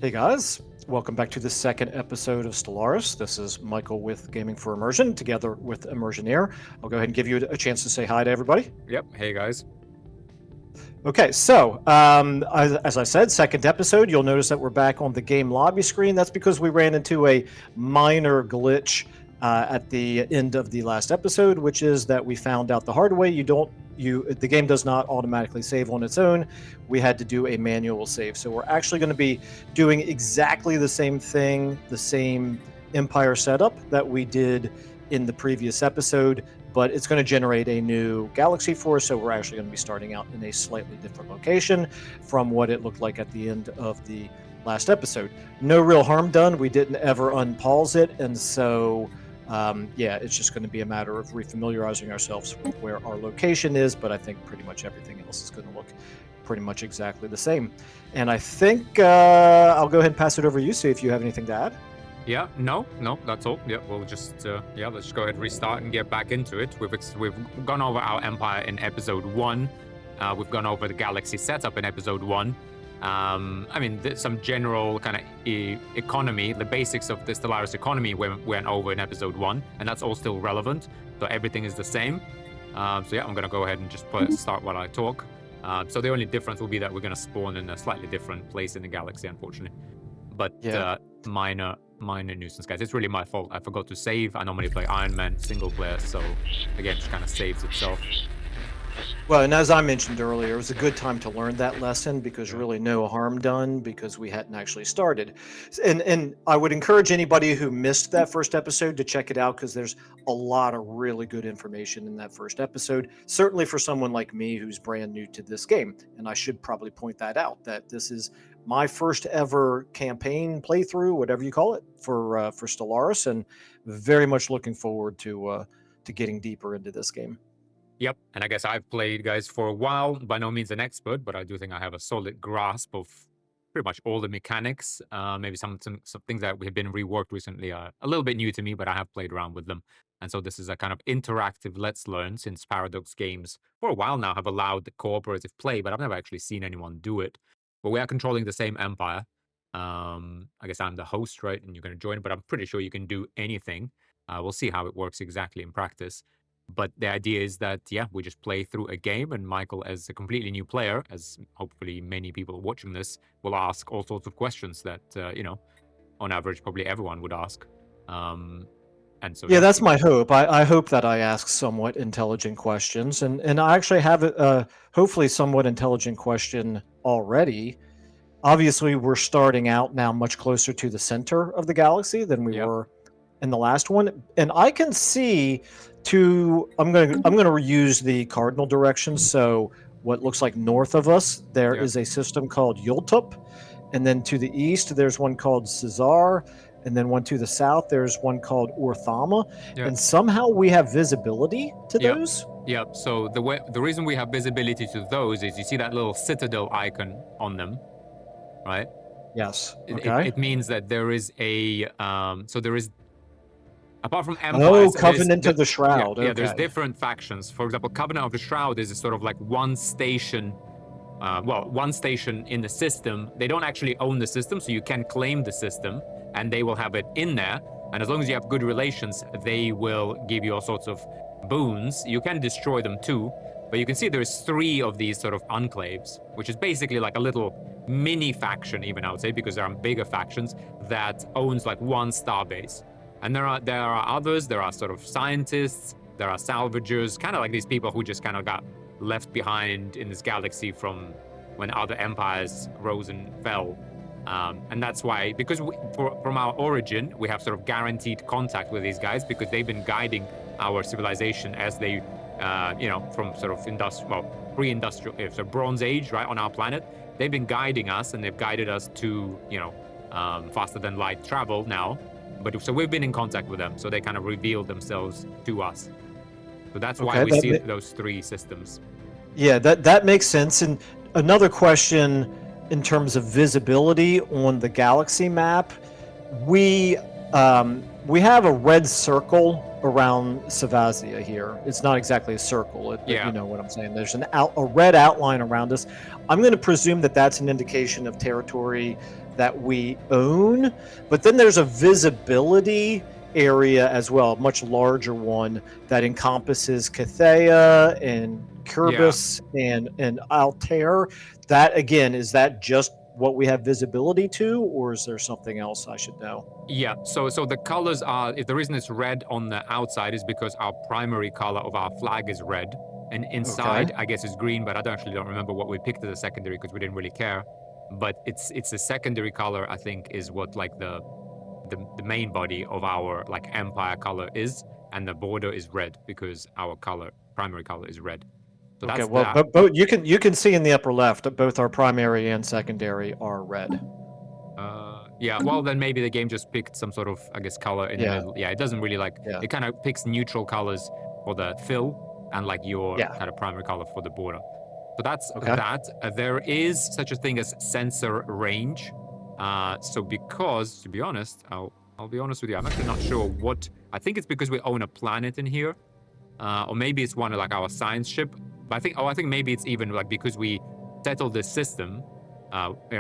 Hey guys, welcome back to the second episode of Stellaris. This is Michael with Gaming for Immersion, together with Immersioneer. I'll go ahead and give you a chance to say hi to everybody. Yep. Hey guys. Okay, so as I said, second episode, you'll notice that we're back on the game lobby screen. That's because we ran into a minor glitch at the end of the last episode, which is that we found out the hard way. The game does not automatically save on its own. We had to do a manual save. So we're actually going to be doing exactly the same thing, the same Empire setup that we did in the previous episode, but it's going to generate a new galaxy for us. So we're actually going to be starting out in a slightly different location from what it looked like at the end of the last episode. No real harm done. We didn't ever unpause it, and so it's just going to be a matter of refamiliarizing ourselves with where our location is, but I think pretty much everything else is going to look pretty much exactly the same. And I think I'll go ahead and pass it over to you, see if you have anything to add. Yeah. No, that's all. Yeah. We'll just let's just go ahead and restart and get back into it. We've gone over our empire in episode 1. We've gone over the galaxy setup in episode 1. Some general kind of economy, the basics of the Stellaris economy went over in episode 1, and that's all still relevant. So everything is the same. I'm going to go ahead and just start while I talk. So the only difference will be that we're going to spawn in a slightly different place in the galaxy, unfortunately. But minor nuisance, guys. It's really my fault. I forgot to save. I normally play Iron Man single player, so the game just kind of saves itself. Well, and as I mentioned earlier, it was a good time to learn that lesson because really no harm done because we hadn't actually started. And I would encourage anybody who missed that first episode to check it out because there's a lot of really good information in that first episode, certainly for someone like me who's brand new to this game. And I should probably point that out, that this is my first ever campaign playthrough, whatever you call it, for Stellaris, and very much looking forward to getting deeper into this game. Yep, and I guess I've played, guys, for a while. By no means an expert, but I do think I have a solid grasp of pretty much all the mechanics. Maybe some things that have been reworked recently are a little bit new to me, but I have played around with them. And so this is a kind of interactive Let's Learn, since Paradox Games for a while now have allowed the cooperative play, but I've never actually seen anyone do it. But we are controlling the same empire. I guess I'm the host, right? And you're going to join, but I'm pretty sure you can do anything. We'll see how it works exactly in practice. But the idea is that, we just play through a game, and Michael, as a completely new player, as hopefully many people watching this, will ask all sorts of questions that, on average, probably everyone would ask. That's my hope. I hope that I ask somewhat intelligent questions, and I actually have a hopefully somewhat intelligent question already. Obviously, we're starting out now much closer to the center of the galaxy than we were in the last one, and I can see I'm going to reuse the cardinal directions. So what looks like north of us, there is a system called Yultup, and then to the east there's one called Caesar, and then one to the south there's one called Orthama, and somehow we have visibility to those. Yep. So the reason we have visibility to those is you see that little citadel icon on them, right? Yes. Okay. It means that there is apart from empires, Covenant of the Shroud. Yeah, there's different factions. For example, Covenant of the Shroud is a sort of like one station in the system. They don't actually own the system, so you can claim the system, and they will have it in there. And as long as you have good relations, they will give you all sorts of boons. You can destroy them too, but you can see there's 3 of these sort of enclaves, which is basically like a little mini faction, even I would say, because there are bigger factions that owns like one starbase. And there are others. There are sort of scientists. There are salvagers, kind of like these people who just kind of got left behind in this galaxy from when other empires rose and fell. And that's why, because from our origin, we have sort of guaranteed contact with these guys because they've been guiding our civilization as they, from sort of pre-industrial, so Bronze Age, right, on our planet. They've been guiding us, and they've guided us to, faster than light travel now. But so we've been in contact with them, so they kind of revealed themselves to us. So that's why we see those 3 systems. Yeah, that makes sense. And another question in terms of visibility on the galaxy map, we have a red circle around Savazia here. It's not exactly a circle. Yeah. You know what I'm saying. There's a red outline around us. I'm going to presume that that's an indication of territory that we own. But then there's a visibility area as well, a much larger one that encompasses Cathea and Curbis and Altair. That again, is that just what we have visibility to, or is there something else I should know? Yeah, so the colors are, if the reason it's red on the outside is because our primary color of our flag is red, and inside I guess is green, but I actually don't remember what we picked as a secondary because we didn't really care. But it's a secondary color, I think, is what like the main body of our like empire color is, and the border is red because our primary color is red. So Okay, that's well, that. but you can see in the upper left that both our primary and secondary are red. Yeah, well, then maybe the game just picked some sort of, I guess, color in the middle. Yeah, it doesn't really it kind of picks neutral colors for the fill and like your kind of primary color for the border. So that's that. There is such a thing as sensor range. So because, to be honest, I'll be honest with you, I'm actually not sure what, I think it's because we own a planet in here. Or maybe it's one of like our science ship. But I think maybe it's even like because we settled this system,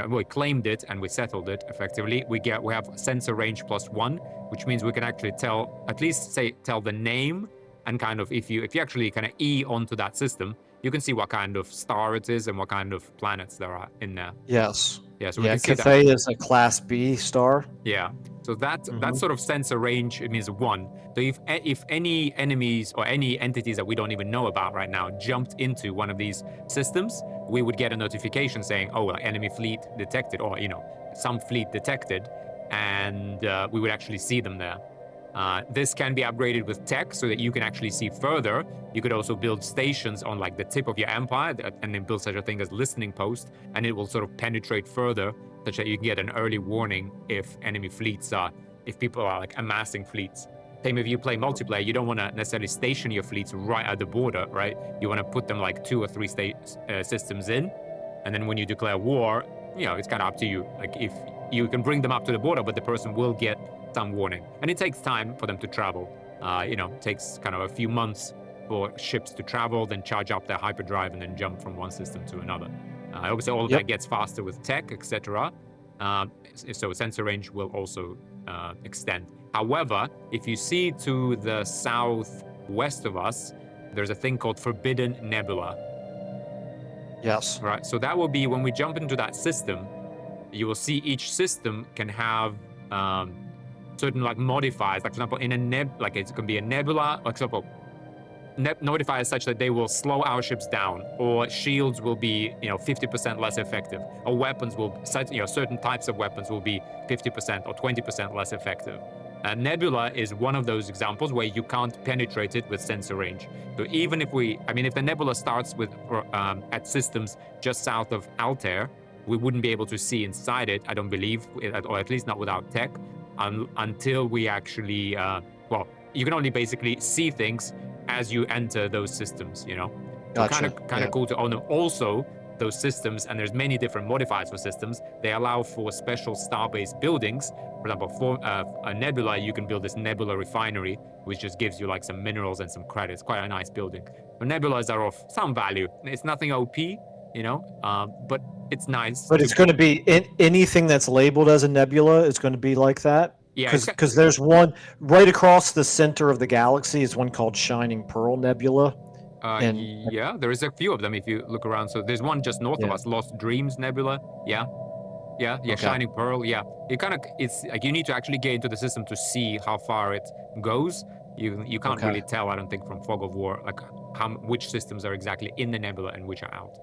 we claimed it and we settled it effectively. We have sensor range +1, which means we can actually tell the name, and kind of if you actually kind of E onto that system, you can see what kind of star it is and what kind of planets there are in there. Yes. Yeah. So we can see Cathay is a Class B star. Yeah. So that sort of sensor range, it means 1. So if any enemies or any entities that we don't even know about right now jumped into one of these systems, we would get a notification saying, oh, enemy fleet detected, or some fleet detected, and we would actually see them there. This can be upgraded with tech so that you can actually see further. You could also build stations on like the tip of your empire and then build such a thing as listening post, and it will sort of penetrate further such that you can get an early warning if enemy fleets if people are like amassing fleets. Same if you play multiplayer, you don't want to necessarily station your fleets right at the border, right? You want to put them like 2 or 3 systems in, and then when you declare war, it's kind of up to you. Like if you can bring them up to the border, but the person will get some warning, and it takes time for them to travel. It takes kind of a few months for ships to travel, then charge up their hyperdrive, and then jump from one system to another. Obviously, all of that gets faster with tech, etc. So sensor range will also extend. However, if you see to the southwest of us, there's a thing called Forbidden Nebula. Yes. Right. So that will be when we jump into that system, you will see each system can have certain like modifiers. Like for example, in it can be a nebula. For example, modifiers such that they will slow our ships down, or shields will be 50% less effective, or weapons will certain types of weapons will be 50% or 20% less effective. Nebula is one of those examples where you can't penetrate it with sensor range. So even if if the nebula starts with at systems just south of Altair, we wouldn't be able to see inside it, I don't believe, or at least not without tech, until we actually, you can only basically see things as you enter those systems, Gotcha. So kind of cool to own them. Also, those systems, and there's many different modifiers for systems, they allow for special star-based buildings. For example, for a nebula, you can build this nebula refinery, which just gives you like some minerals and some credits. Quite a nice building. But nebulas are of some value. It's nothing OP, but it's nice. But it's going to be anything that's labeled as a nebula is going to be like that? Yeah. Because there's one right across the center of the galaxy is one called Shining Pearl Nebula. Yeah, there is a few of them if you look around. So there's one just north of us, Lost Dreams Nebula. Yeah. Okay. Shining Pearl. Yeah, it's like you need to actually get into the system to see how far it goes. You can't really tell, I don't think, from Fog of War, like which systems are exactly in the nebula and which are out.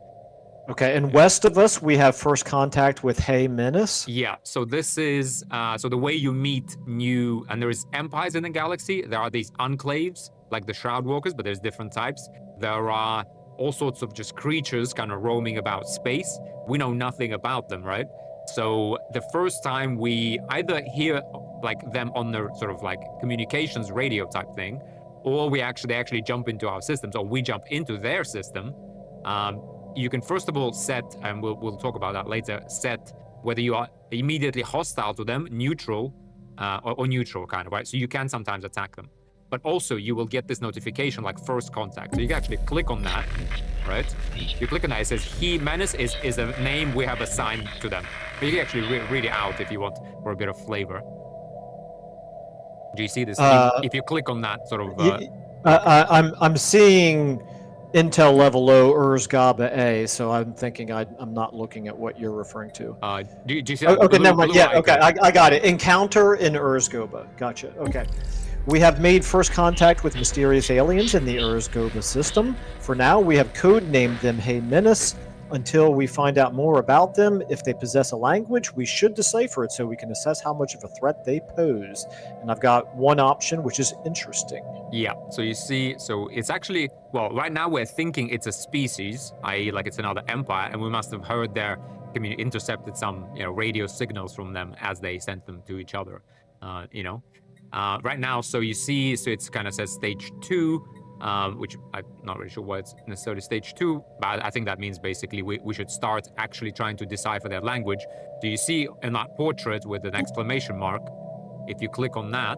Okay, and west of us we have first contact with Hey Menace. Yeah, so this is so the way you meet new, and there is empires in the galaxy. There are these enclaves like the Shroud Walkers, but there's different types. There are all sorts of just creatures kind of roaming about space. We know nothing about them, right? So the first time we either hear like them on the sort of like communications radio type thing, or they actually jump into our systems, or we jump into their system. You can first of all set, and we'll talk about that later, set whether you are immediately hostile to them, neutral, or neutral kind of, right? So you can sometimes attack them. but also you will get this notification like first contact. So you can actually click on that, right? You click on that, it says he Menace is a name we have assigned to them. But you can actually read it out if you want for a bit of flavor. Do you see this? If you click on that sort of... I'm seeing Intel level low Urs Gaba A, so I'm thinking I'm not looking at what you're referring to. Do you see that okay, never mind. Yeah, icon? okay, I got it. Encounter in Urs Gaba. Gotcha. Okay. We have made first contact with mysterious aliens in the Urs Gaba system. For now, we have codenamed them Hey Menace. Until we find out more about them, if they possess a language, we should decipher it so we can assess how much of a threat they pose. And I've got one option, which is interesting. Yeah, so you see, so it's actually, well, right now we're thinking it's a species, i.e. like it's another empire, and we must have heard their intercepted some, radio signals from them as they sent them to each other, right now, so you see, so it's kind of says stage 2, which I'm not really sure what it's necessarily stage 2, but I think that means basically we should start actually trying to decipher their language. Do you see in that portrait with an exclamation mark, if you click on that,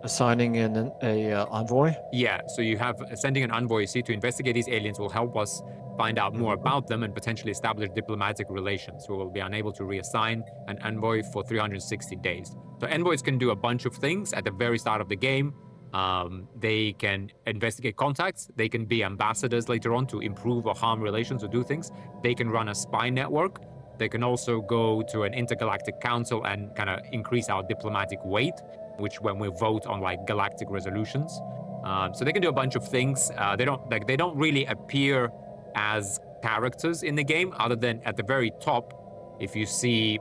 assigning in a envoy? Yeah, so you have sending an envoy, you see, to investigate these aliens will help us find out more about them and potentially establish diplomatic relations. We will be unable to reassign an envoy for 360 days. So envoys can do a bunch of things at the very start of the game. They can investigate contacts. They can be ambassadors later on to improve or harm relations or do things. They can run a spy network. They can also go to an intergalactic council and kind of increase our diplomatic weight, which when we vote on like galactic resolutions. So they can do a bunch of things. They don't really appear as characters in the game, other than at the very top, if you see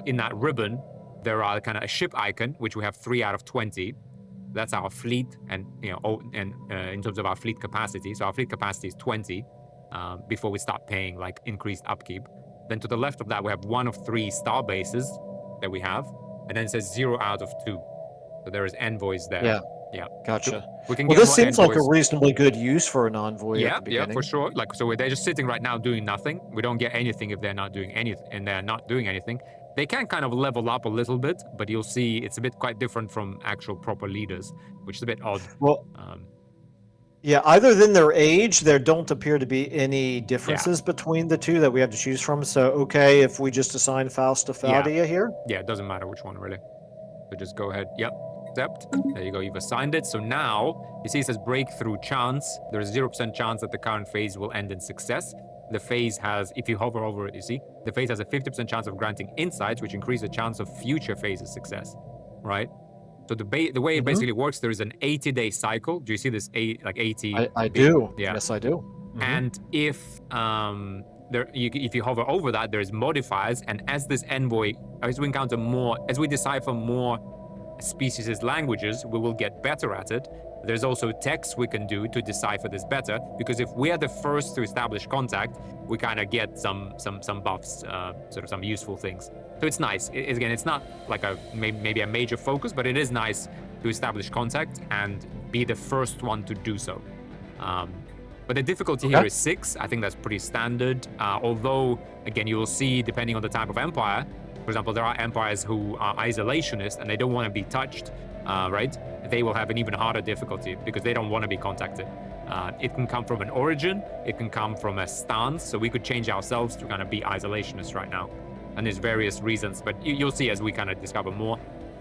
in that ribbon, there are kind of a ship icon, which we have 3 out of 20. That's our fleet, and in terms of our fleet capacity. So our fleet capacity is 20 before we start paying like increased upkeep. Then to the left of that, we have 1 of 3 star bases that we have, and then it says 0 out of 2. So there is envoys there. Yeah. Gotcha. We can well, get this seems envoys. like a reasonably good use for an envoy at the beginning. Yeah, for sure. Like, so they're just sitting right now doing nothing. We don't get anything if they're not doing anything, and they're not doing anything. They can kind of level up a little bit, but you'll see it's a bit quite different from actual proper leaders, which is a bit odd. Well, yeah, other than their age, there don't appear to be any differences between the two that we have to choose from. So, okay, if we just assign Faust to Faldia here? Yeah, it doesn't matter which one, really. So just go ahead. Yep, accept. There you go, you've assigned it. So now, you see it says breakthrough chance. There's 0% chance that the current phase will end in success. The phase has, if you hover over it, you see, the phase has a 50% chance of granting insights, which increases the chance of future phases success, right? So the way it basically works, there is an 80-day cycle. Do you see this 80? I do. Yeah. Yes, I do. And if if you hover over that, there's modifiers, and as this envoy, as we encounter more, as we decipher more species' languages, we will get better at it. There's also text we can do to decipher this better, because if we are the first to establish contact, we kind of get some buffs, sort of some useful things. So it's nice. Again, it's not like maybe a major focus, but it is nice to establish contact and be the first one to do so. But the difficulty here is 6. I think that's pretty standard. Although, again, you will see, depending on the type of empire, for example, there are empires who are isolationist and they don't want to be touched, right? They will have an even harder difficulty because they don't want to be contacted. It can come from an origin, it can come from a stance, so we could change ourselves to kind of be isolationist right now. And there's various reasons, but you'll see as we kind of discover more,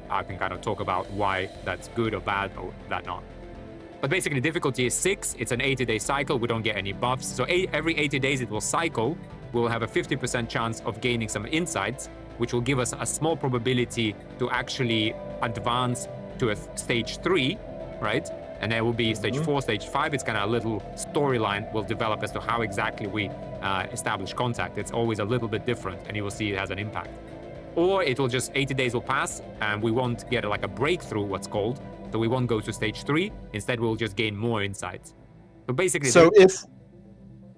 I can kind of talk about why that's good or bad or that not. But basically, difficulty is 6. It's an 80-day cycle. We don't get any buffs. So every 80 days it will cycle. We'll have a 50% chance of gaining some insights, which will give us a small probability to actually advance to a stage 3, right? And there will be stage 4, stage 5. It's kind of a little storyline will develop as to how exactly we establish contact. It's always a little bit different, and you will see it has an impact. Or it will just 80 days will pass, and we won't get like a breakthrough, what's called. So we won't go to stage 3. Instead, we'll just gain more insights. So basically,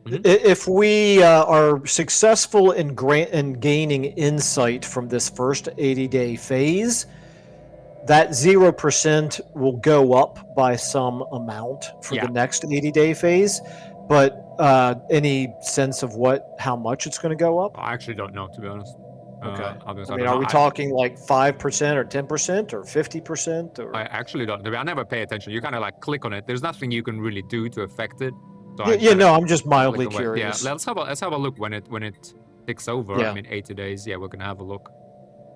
if we are successful in gaining insight from this first 80-day phase, that 0% will go up by some amount for the next 80-day phase. But any sense of how much it's going to go up? I actually don't know, to be honest. Okay. I'll be honest, I I mean, don't are know. we talking like 5% or 10% or 50% or? I actually don't. I never pay attention. You kind of like click on it. There's nothing you can really do to affect it. So I Yeah, kinda no, I'm just click mildly away. Yeah, curious. let's have a look when it ticks over. I Yeah. mean, 80 days. Yeah, we're gonna have a look.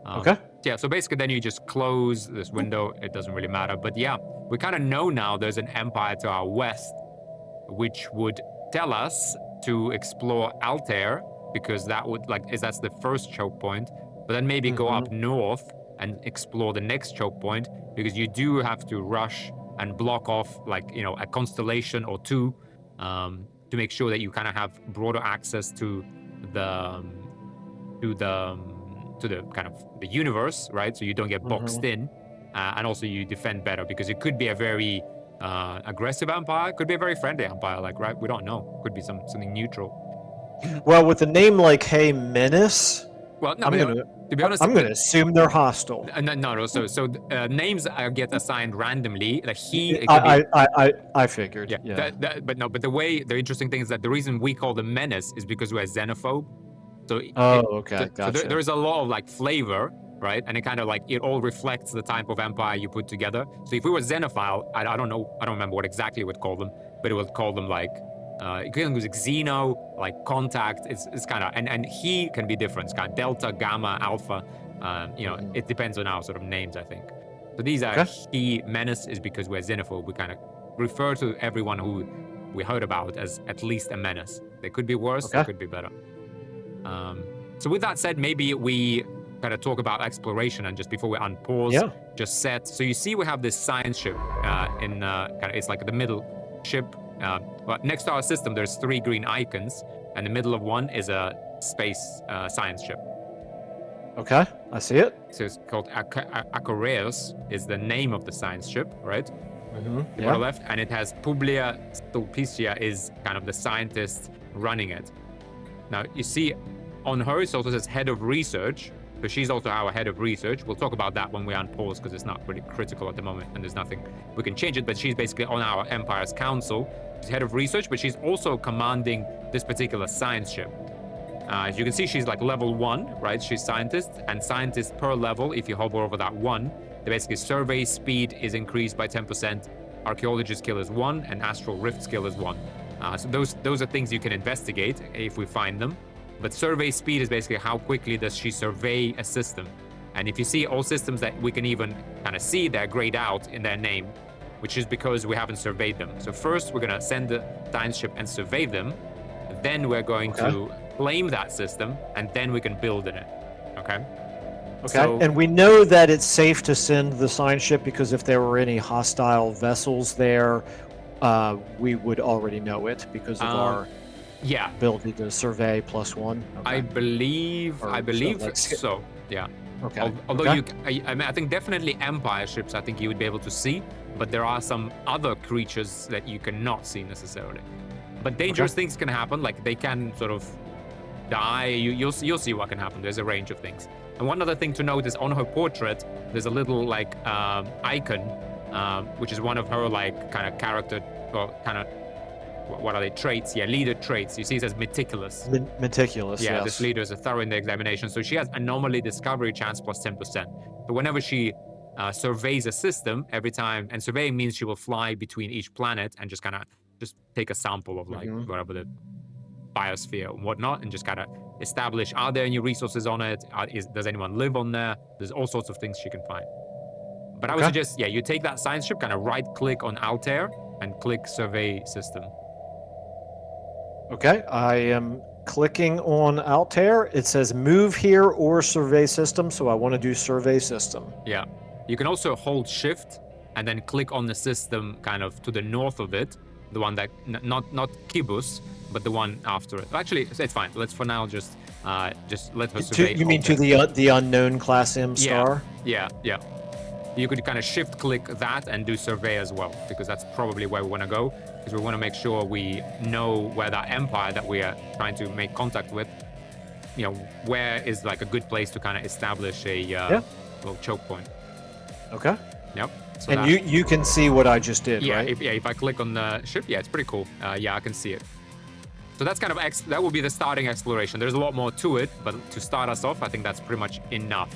Okay. Yeah, so basically then you just close this window. It doesn't really matter. But yeah, we kind of know now there's an empire to our west, which would tell us to explore Altair, because that would that's the first choke point. But then maybe go up north and explore the next choke point, because you do have to rush and block off a constellation or two, to make sure that you kind of have broader access to the to the to the kind of the universe, right? So you don't get boxed in, and also you defend better, because it could be a very aggressive empire, could be a very friendly empire, right? We don't know. Could be something neutral. Well, with a name like Hey Menace, Well, no, to be honest, I'm gonna assume they're hostile. No. So names get assigned randomly. Like it could be, I figured. Yeah. But the interesting thing is that the reason we call them menace is because we're xenophobe. So okay, gotcha. So there's a lot of flavor, right? And it kind of it all reflects the type of empire you put together. So if we were xenophile, I don't know, I don't remember what exactly it would call them, but it would call them you can use Xeno, contact. It's kind of and he can be different. It's kind of delta, gamma, alpha. It depends on our sort of names, I think. So these are he menace is because we're xenophobe. We kind of refer to everyone who we heard about as at least a menace. They could be worse. They could be better. So with that said, maybe we kind of talk about exploration, and just before we unpause, just set. So you see, we have this science ship it's like the middle ship. But next to our system, there's 3 green icons, and the middle of one is a space science ship. Okay, I see it. So it's called Aggressiveness is the name of the science ship, right? On the left, and it has Publia Stulpicia is kind of the scientist running it. Now you see, on her it also says head of research. So she's also our head of research. We'll talk about that when we unpause, because it's not really critical at the moment, and there's nothing we can change it. But she's basically on our Empire's council. She's head of research, but she's also commanding this particular science ship. As you can see, she's level 1, right? She's scientist, and scientist per level, if you hover over that 1, the basically survey speed is increased by 10%, archaeology skill is 1, and astral rift skill is 1. So those are things you can investigate if we find them. But survey speed is basically how quickly does she survey a system. And if you see all systems that we can even kind of see, they're grayed out in their name, which is because we haven't surveyed them. So first we're going to send the science ship and survey them. Then we're going to claim that system, and then we can build in it. Okay? So, and we know that it's safe to send the science ship, because if there were any hostile vessels there, we would already know it because of our ability to survey +1. I believe so. Yeah. Okay. Although I think definitely Empire ships, I think you would be able to see, but there are some other creatures that you cannot see necessarily. But dangerous things can happen, they can sort of die. You'll see what can happen. There's a range of things. And one other thing to note is on her portrait, there's a little icon, which is one of her kind of character, or kind of, what are they, traits? Yeah, leader traits. You see it says meticulous. Meticulous, yeah, yes. This leader is a thorough in the examination. So she has anomaly discovery chance plus 10%. So whenever she surveys a system, every time, and surveying means she will fly between each planet and just kind of take a sample of whatever the biosphere and whatnot, and just kind of establish, are there any resources on it? Does anyone live on there? There's all sorts of things she can find. But I would suggest, you take that science ship, kind of right click on Altair and click survey system. Okay, I am clicking on Altair. It says move here or survey system, so I want to do survey system. Yeah, you can also hold shift and then click on the system kind of to the north of it, the one that not Kibus, but the one after it. Actually, it's fine. Let's for now just let her survey. You mean to the unknown class M star? Yeah. You could kind of shift click that and do survey as well, because that's probably where we want to go, because we want to make sure we know where that empire that we are trying to make contact with, where is a good place to kind of establish a little choke point. Okay. Yep. So and you can see what I just did, right? If I click on the ship, it's pretty cool. I can see it. So that's kind of that will be the starting exploration. There's a lot more to it, but to start us off, I think that's pretty much enough.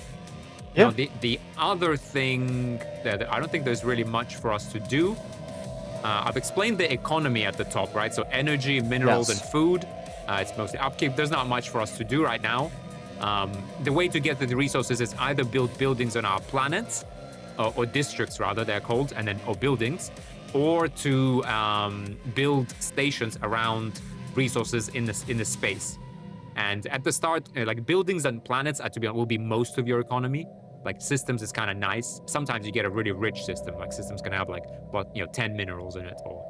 Yeah. Now, the other thing that I don't think there's really much for us to do. I've explained the economy at the top, right? So energy, minerals, Yes. and food. It's mostly upkeep. There's not much for us to do right now. The way to get the resources is either build buildings on our planets, or districts rather, they're called, and then or buildings, or to build stations around resources in the space. And at the start, like buildings and planets, to be honest, will be most of your economy. Like systems is kind of nice. Sometimes you get a really rich system, like systems can have like 10 minerals in it, or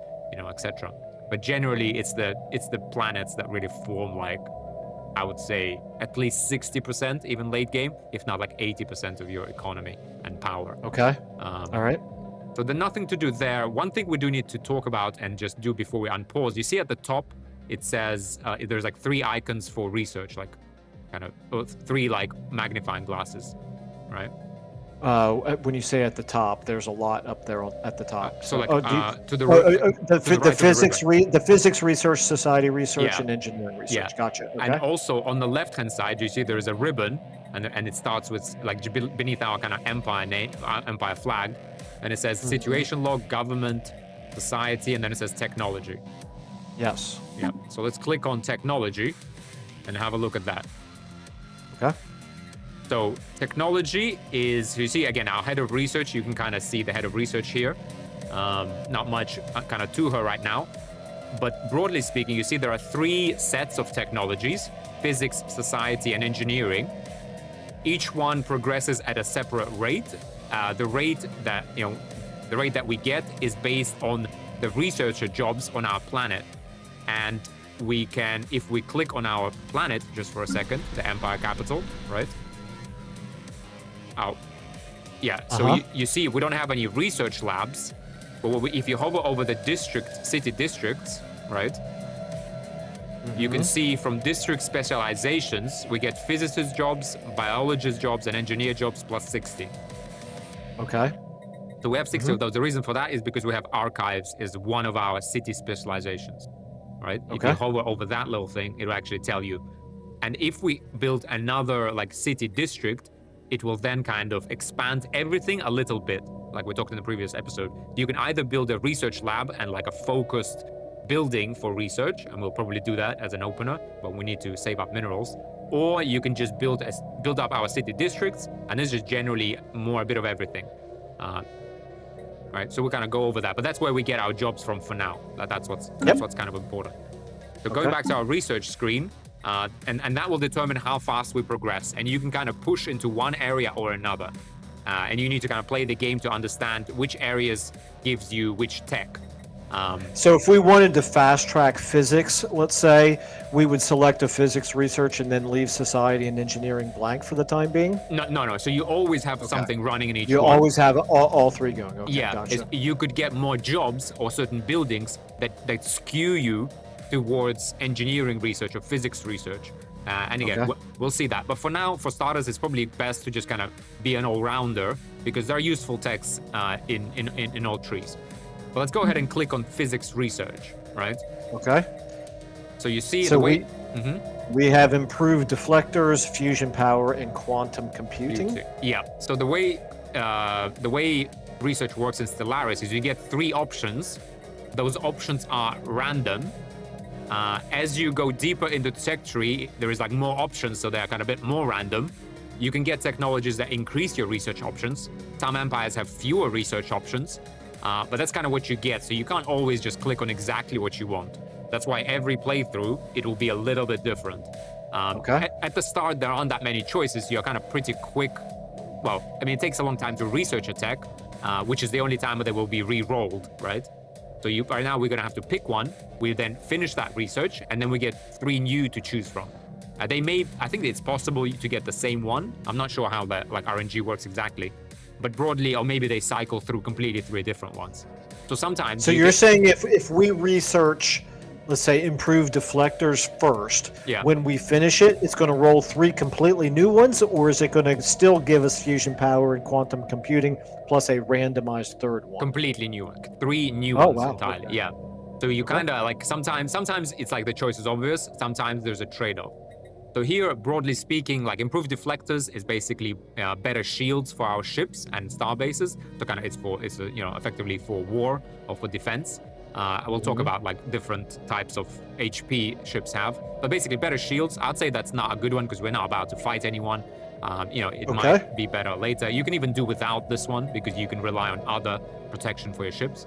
etc. But generally, it's the planets that really form, like, I would say at least 60%, even late game, if not like 80% of your economy and power. Okay. All right. So there's nothing to do there. One thing we do need to talk about and just do before we unpause, you see at the top, it says there's like 3 icons for research, like kind of 3 like magnifying glasses, right? When you say at the top, there's a lot up there at the top. So like to the the Physics Research Society research Yeah. and engineering research. Yeah. Gotcha. Okay. And also on the left-hand side, you see there is a ribbon, and it starts with like beneath our kind of empire name, empire flag, and it says situation log, government, society, and then it says technology. Yes. Yeah. So let's click on technology and have a look at that. Okay. So technology is, you see again, our head of research, you can kind of see the head of research here. Not much kind of to her right now. But broadly speaking, you see there are 3 sets of technologies: physics, society, and engineering. Each one progresses at a separate rate. The rate that we get is based on the researcher jobs on our planet. And we can, if we click on our planet, just for a second, the empire capital, right? Oh, yeah. So you see, we don't have any research labs, but if you hover over the city districts, right? You can see from district specializations, we get physicist jobs, biologist jobs, and engineer jobs plus 60. Okay. So we have 60 of those. The reason for that is because we have archives is one of our city specializations, right? If you hover over that little thing, it'll actually tell you. And if we build another like city district, it will then kind of expand everything a little bit, like we talked in the previous episode. You can either build a research lab and like a focused building for research, and we'll probably do that as an opener, but we need to save up minerals. Or you can just build up our city districts, and this is generally a bit of everything. Right, so we'll kind of go over that, but that's where we get our jobs from for now. That's what's kind of important. So going back to our research screen, and that will determine how fast we progress, and you can kind of push into one area or another, and you need to kind of play the game to understand which areas gives you which tech. So if we wanted to fast track physics, let's say, we would select a physics research and then leave society and engineering blank for the time being? No. So you always have something running in each one. You always have all 3 going. Okay, yeah, gotcha. You could get more jobs or certain buildings that skew you towards engineering research or physics research. And again, we'll see that. But for now, for starters, it's probably best to just kind of be an all-rounder because there are useful techs in all trees. But let's go ahead and click on physics research, right? Okay. So you see we have improved deflectors, fusion power, and quantum computing. Yeah. So the way research works in Stellaris is you get 3 options. Those options are random. As you go deeper into the tech tree, there is like more options, so they're kind of a bit more random. You can get technologies that increase your research options. Some empires have fewer research options, but that's kind of what you get. So you can't always just click on exactly what you want. That's why every playthrough, it will be a little bit different. At the start, there aren't that many choices. You're kind of pretty quick. Well, I mean, it takes a long time to research a tech, which is the only time that they will be re-rolled, right? So right now, we're going to have to pick one. We then finish that research, and then we get 3 new to choose from. I think it's possible to get the same one. I'm not sure how that like RNG works exactly, but broadly, or maybe they cycle through completely 3 different ones. So sometimes. So you're saying if we research, let's say, improve deflectors first, when we finish it, it's going to roll 3 completely new ones, or is it going to still give us fusion power and quantum computing plus a randomized 3rd one? Completely new, 3 new ones entirely. Okay. Yeah. So you kind of like sometimes it's like the choice is obvious. Sometimes there's a trade-off. So here, broadly speaking, like improved deflectors is basically better shields for our ships and star bases. So kind of it's effectively for war or for defense. We'll talk about like different types of HP ships have, but basically better shields. I'd say that's not a good one because we're not about to fight anyone. It might be better later. You can even do without this one because you can rely on other protection for your ships.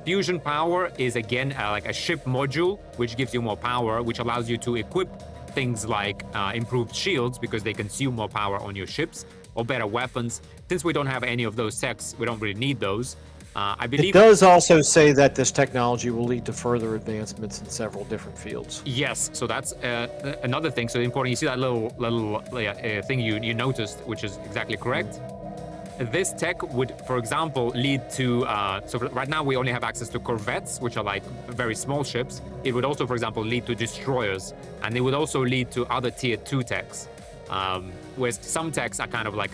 Fusion power is again like a ship module, which gives you more power, which allows you to equip things like improved shields because they consume more power on your ships, or better weapons. Since we don't have any of those techs, we don't really need those. I believe it does also say that this technology will lead to further advancements in several different fields. Yes, so that's another thing. So important. You see that little thing you noticed, which is exactly correct. This tech would, for example, lead to, so right now we only have access to corvettes, which are like very small ships. It would also, for example, lead to destroyers, and it would also lead to other tier 2 techs, whereas some techs are kind of like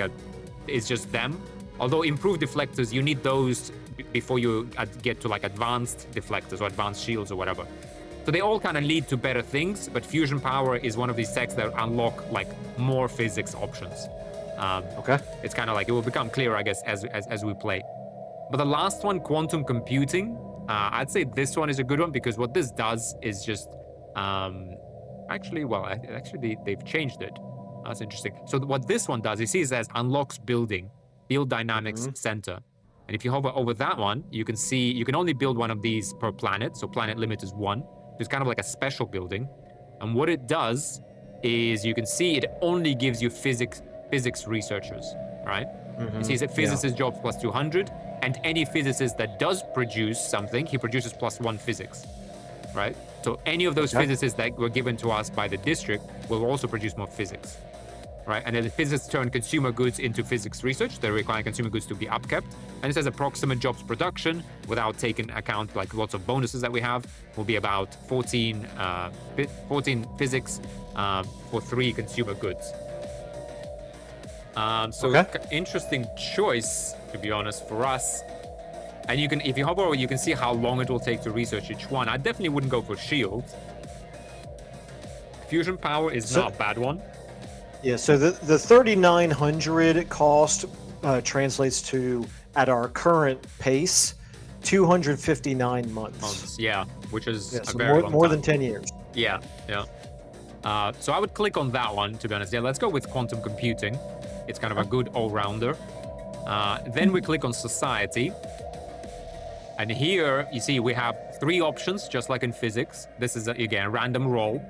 it's just them. Although improved deflectors, you need those before you get to like advanced deflectors or advanced shields or whatever. So they all kind of lead to better things, but fusion power is one of these techs that unlock like more physics options. It's kind of like it will become clearer, I guess, as we play. But the last one, quantum computing, I'd say this one is a good one because what this does is just actually they've changed it. That's interesting. So what this one does, you see, it says unlocks building, field dynamics center. And if you hover over that one, you can see you can only build one of these per planet. So planet limit is 1. It's kind of like a special building. And what it does is you can see it only gives you physics researchers, right? You see it's physicist jobs plus 200, and any physicist that does produce something, he produces plus 1 physics, right? So any of those physicists that were given to us by the district will also produce more physics, right? And then the physicists turn consumer goods into physics research. They require consumer goods to be upkept. And it says approximate jobs production, without taking account like lots of bonuses that we have, will be about 14 physics for 3 consumer goods. Interesting choice, to be honest, for us. And you can, if you hover over, you can see how long it will take to research each one. I definitely wouldn't go for shield. Fusion power is not a bad one. Yeah, so the 3,900 cost translates to, at our current pace, 259 months. Yeah, which is so very long more time. than 10 years. Yeah. So I would click on that one, to be honest. Yeah, let's go with quantum computing. It's kind of a good all-rounder. Then we click on society. And here, you see, we have 3 options, just like in physics. This is, again, a random roll.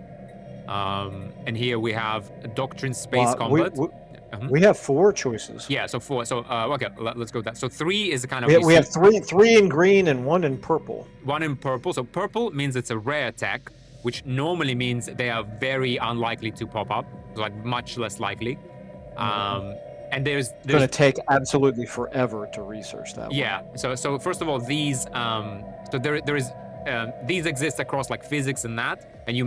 And here we have doctrine, space combat. We have 4 choices. Yeah, so 4. So, okay, let's go with that. So 3 is kind of... We have three in green and 1 in purple. 1 in purple. So purple means it's a rare tech, which normally means they are very unlikely to pop up, like much less likely. And there's going to take absolutely forever to research that. Yeah. One. So first of all, these these exist across like physics and that, and you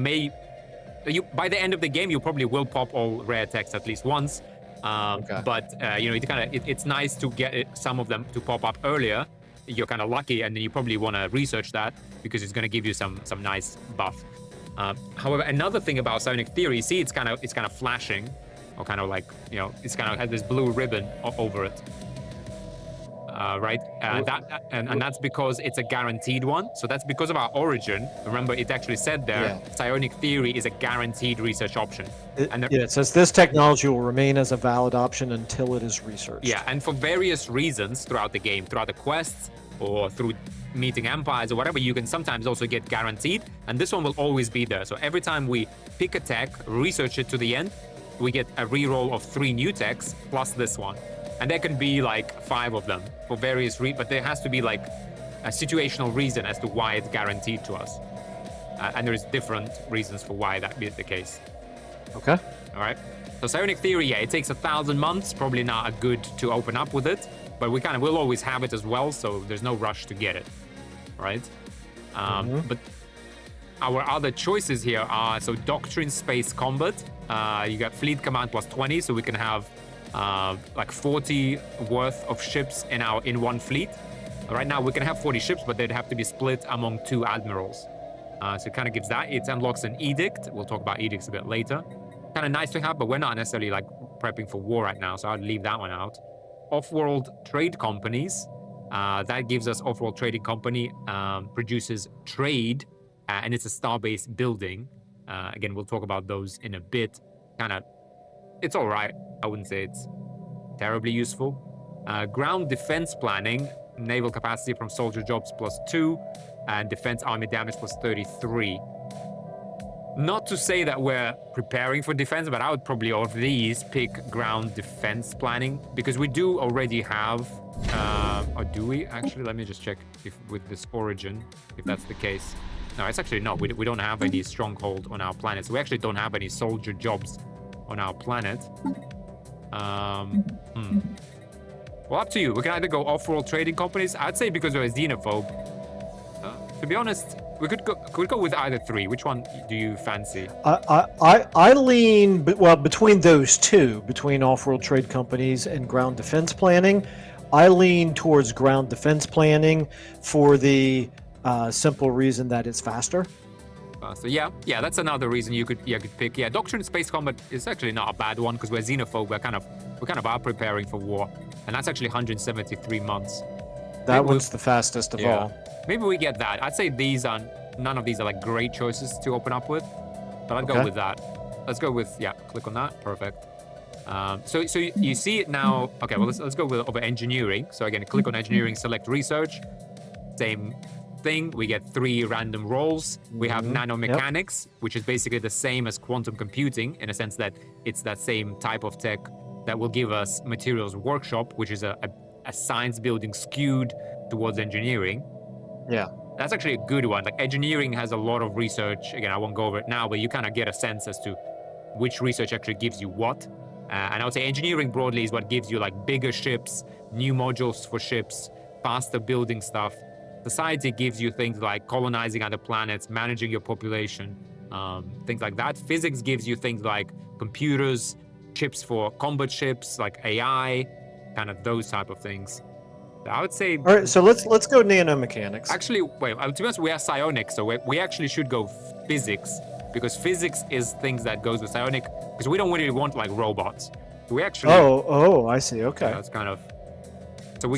by the end of the game you probably will pop all rare techs at least once. But it's nice to get some of them to pop up earlier. You're kind of lucky, and then you probably want to research that because it's going to give you some nice buff. However, another thing about psionic theory, you see, it's kind of flashing, or kind of like, it's kind of has this blue ribbon over it, right? And that's because it's a guaranteed one. So that's because of our origin. Remember, it actually said there, psionic theory is a guaranteed research option. It says this technology will remain as a valid option until it is researched. Yeah, and for various reasons throughout the game, throughout the quests, or through meeting empires or whatever, you can sometimes also get guaranteed, and this one will always be there. So every time we pick a tech, research it to the end, we get a reroll of 3 new techs plus this one. And there can be like 5 of them for various but there has to be like a situational reason as to why it's guaranteed to us. And there's different reasons for why that is the case. Okay. All right. So psionic theory, it takes 1,000 months, probably not a good to open up with it, but we'll always have it as well, so there's no rush to get it, right? But our other choices here are, so doctrine, space combat. You got fleet command plus 20, so we can have like 40 worth of ships in one fleet. Right now, we can have 40 ships, but they'd have to be split among 2 admirals. So it kind of gives that. It unlocks an edict. We'll talk about edicts a bit later. Kind of nice to have, but we're not necessarily like prepping for war right now, so I'd leave that one out. Off-world trade companies. That gives us off-world trading company, produces trade, and it's a star-based building. Again, we'll talk about those in a bit. It's all right. I wouldn't say it's terribly useful. Ground defense planning, naval capacity from soldier jobs +2, and defense army damage +33. Not to say that we're preparing for defense, but I would probably, of these, pick ground defense planning, because we do already have, or do we? Actually, let me just check if with this origin, if that's the case. No, it's actually not. We don't have any stronghold on our planet, so we actually don't have any soldier jobs on our planet. Well, up to you. We can either go off-world trading companies. I'd say because we're a xenophobe. To be honest, we could go with either 3. Which one do you fancy? I lean between those 2, between off-world trade companies and ground defense planning. I lean towards ground defense planning for the simple reason that it's faster. So yeah, that's another reason you could pick. Yeah, doctrine space combat is actually not a bad one because we're xenophobe. We kind of are preparing for war, and that's actually 173 months. That one's the fastest of all. Maybe we get that. I'd say none of these are like great choices to open up with, but I'd go with that. Let's go with, click on that. Perfect. So you see it now. Okay, well, let's go with over engineering. So again, click on engineering, select research. Same thing. We get 3 random roles. We have nanomechanics, which is basically the same as quantum computing in a sense that it's that same type of tech that will give us materials workshop, which is a science building skewed towards engineering. Yeah. That's actually a good one. Like engineering has a lot of research. Again, I won't go over it now, but you kind of get a sense as to which research actually gives you what. And I would say engineering broadly is what gives you like bigger ships, new modules for ships, faster building stuff. Society gives you things like colonizing other planets, managing your population, things like that. Physics gives you things like computers, chips for combat ships, like AI, kind of those type of things. I would say. All right, so let's go nanomechanics. Actually, wait. To be honest, we are psionic, so we actually should go physics because physics is things that goes with psionic because we don't really want like robots. We actually. Oh, I see. Okay. Yeah, that's kind of.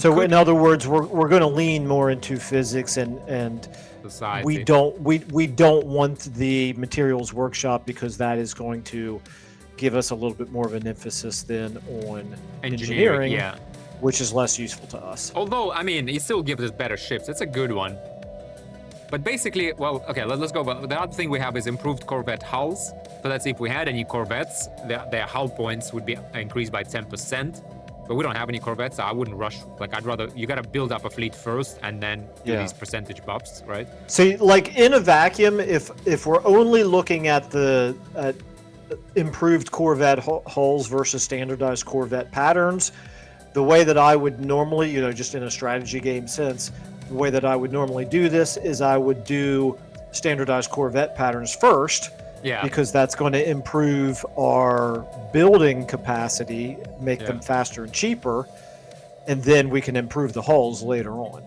So in other words, we're going to lean more into physics and society. we don't want the materials workshop because that is going to give us a little bit more of an emphasis than on engineering. Yeah. Which is less useful to us. Although, I mean, it still gives us better ships. It's a good one. But basically, well, okay, let's go. But the other thing we have is improved corvette hulls. So let's see if we had any corvettes, their hull points would be increased by 10%. But we don't have any corvettes, so I wouldn't rush. Like, I'd rather, you got to build up a fleet first and then do these percentage buffs, right? So, like, in a vacuum, if we're only looking at the improved corvette hulls versus standardized corvette patterns, the way that I would normally, just in a strategy game sense, the way that I would normally do this is I would do standardized corvette patterns first, because that's going to improve our building capacity, make them faster and cheaper, and then we can improve the hulls later on.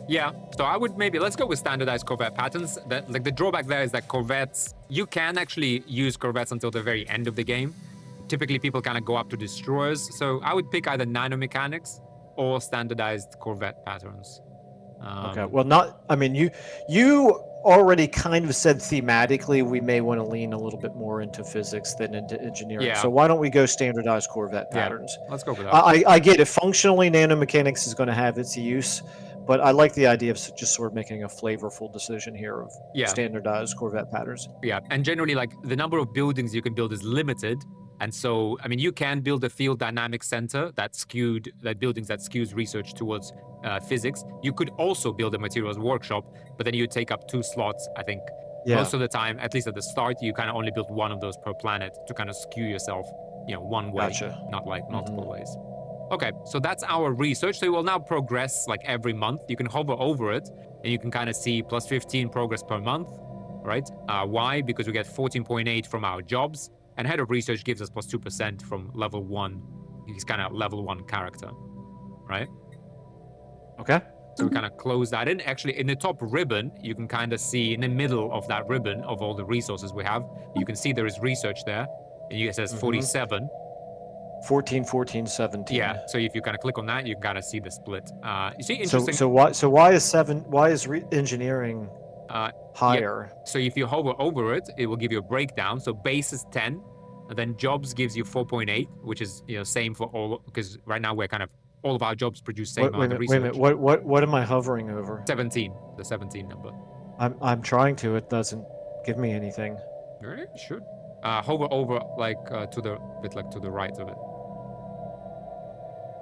Yeah, so I would let's go with standardized corvette patterns. Like the drawback there is that corvettes, you can actually use corvettes until the very end of the game. Typically, people kind of go up to destroyers. So I would pick either nanomechanics or standardized corvette patterns. Okay. Well, you already kind of said thematically we may want to lean a little bit more into physics than into engineering. Yeah. So why don't we go standardized corvette patterns? Let's go with that. I get it. Functionally, nanomechanics is going to have its use, but I like the idea of just sort of making a flavorful decision here of standardized corvette patterns. Yeah, and generally, like, the number of buildings you can build is limited. And so, I mean, you can build a field dynamics center that skews research towards physics. You could also build a materials workshop, but then you take up 2 slots, I think. Most of the time, at least at the start, you kind of only build one of those per planet to kind of skew yourself, one way, not like multiple ways. Okay, so that's our research. So it will now progress like every month. You can hover over it and you can kind of see plus 15 progress per month, right? Why? Because we get 14.8 from our jobs. And head of research gives us plus 2% from level 1. He's kind of level 1 character, right? Okay. So we kind of close that in. Actually, in the top ribbon, you can kind of see in the middle of that ribbon of all the resources we have, you can see there is research there. And it says 47. 14, 14, 17. Yeah, so if you kind of click on that, you can kind of see the split. You see, So interesting. why is engineering higher? Yeah. So if you hover over it, it will give you a breakdown. So base is 10, and then jobs gives you 4.8, which is same for all, because right now we're kind of all of our jobs produce same amount of research. Wait a minute. What am I hovering over? 17, the 17 number. I'm trying to. It doesn't give me anything. All right, should hover over like to the right of it.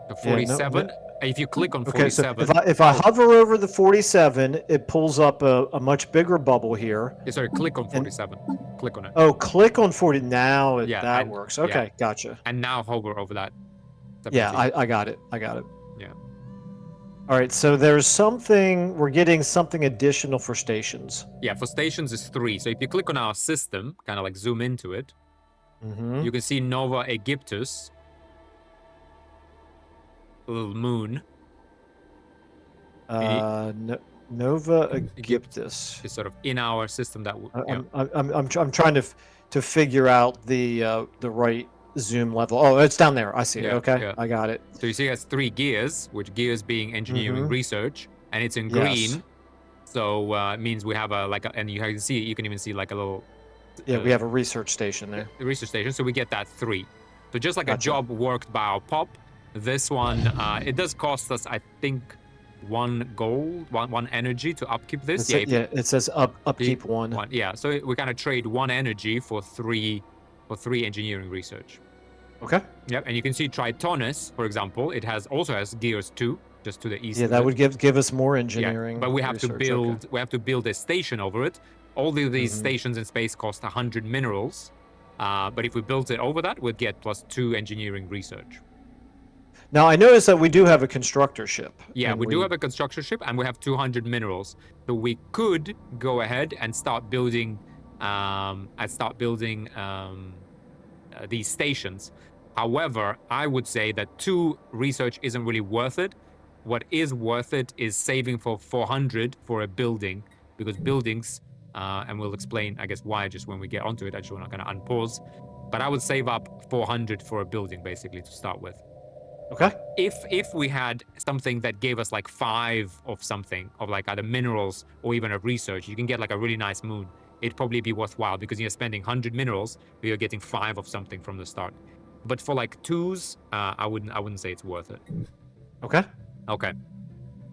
The 47. If you click on 47. Okay, so if I hover over the 47, it pulls up a much bigger bubble here. Yeah, sorry, click on 47. Click on it. Oh, click on 40. Now that works. Okay, yeah. Gotcha. And now hover over that. 17. Yeah, I got it. Yeah. All right, so we're getting something additional for stations. Yeah, for stations is 3. So if you click on our system, kind of like zoom into it, you can see Nova Aegyptus, a little moon. Nova Aegyptus is sort of in our system that I'm trying to figure out the right zoom level. Oh, it's down there. I see it. Okay, I got it. So you see it has 3 gears, which gears being engineering research, and it's in green. So it means we have and you can even see like a little. We have a research station there. The research station. So we get that 3. So just like a job worked by our pop, this one it does cost us, I think, 1 gold, one energy to upkeep this. It says upkeep 1. Yeah, so we kind of trade 1 energy for 3 engineering research. Okay. Yep, and you can see Tritonus, for example, it also has gears 2, just to the east. Yeah, that would give us more engineering. Yeah, but we have to build a station over it. All of these stations in space cost 100 minerals. But if we built it over that, we'd get +2 engineering research. Now, I noticed that we do have a constructor ship. Yeah, we do have a constructor ship, and we have 200 minerals. So we could go ahead and start building these stations. However, I would say that 2 research isn't really worth it. What is worth it is saving for 400 for a building, because buildings, and we'll explain, I guess, why just when we get onto it. I just want to kind of unpause. But I would save up 400 for a building, basically, to start with. Okay. If we had something that gave us like 5 of something, of like either minerals or even a research, you can get like a really nice moon. It'd probably be worthwhile because you're spending 100 minerals, but you're getting 5 of something from the start. But for like 2s, I wouldn't say it's worth it. Okay. Okay.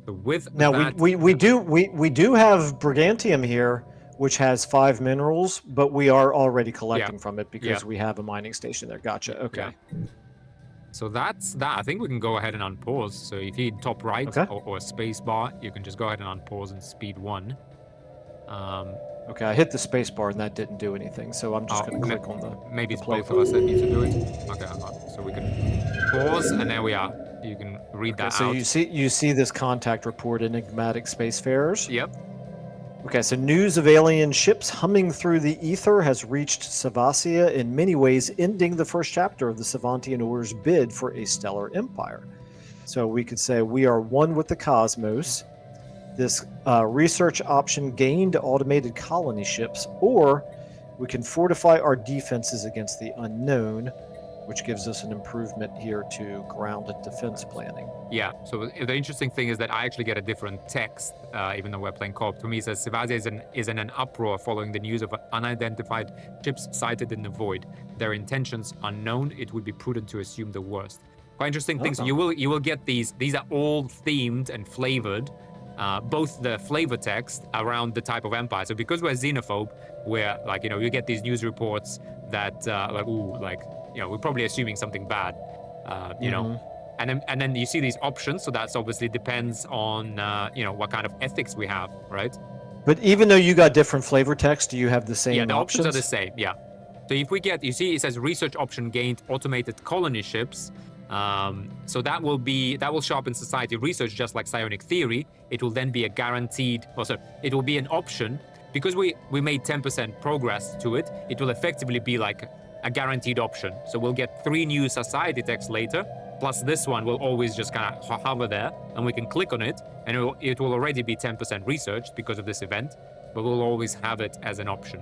So with now that, we do have Brigantium here, which has 5 minerals, but we are already collecting from it because we have a mining station there. Gotcha. Okay. Yeah. So that's that. I think we can go ahead and unpause. So if you hit top right or space bar, you can just go ahead and unpause and speed 1. Okay, I hit the space bar and that didn't do anything, so I'm just going to click on the Maybe it's both of us that need to do it. Okay, so we can pause, and there we are. You can read that so out. you see this contact report, enigmatic spacefarers? Yep. Okay, so news of alien ships humming through the ether has reached Savasia, in many ways ending the first chapter of the Savantian Order's bid for a stellar empire. So we could say we are one with the cosmos. This research option gained automated colony ships, or we can fortify our defenses against the unknown, which gives us an improvement here to grounded defense planning. Yeah, so the interesting thing is that I actually get a different text, even though we're playing co-op. To me, it says, Savasia is in an uproar following the news of unidentified ships sighted in the void. Their intentions unknown, it would be prudent to assume the worst. Quite interesting things. You will get these are all themed and flavored, both the flavor text around the type of empire. So because we're xenophobe, we're like, you get these news reports that we're probably assuming something bad, know. And then you see these options, so that's obviously depends on what kind of ethics we have, right? But even though you got different flavor text, do you have the same the options? are the same, yeah. So if we get, you see it says research option gained automated colony ships. So that will sharpen society research just like psionic theory. It will then be a guaranteed, it will be an option. Because we made 10% progress to it, it will effectively be like a guaranteed option. So we'll get 3 new society texts later, plus this one will always just kind of hover there, and we can click on it, and it will already be 10% researched because of this event, but we'll always have it as an option.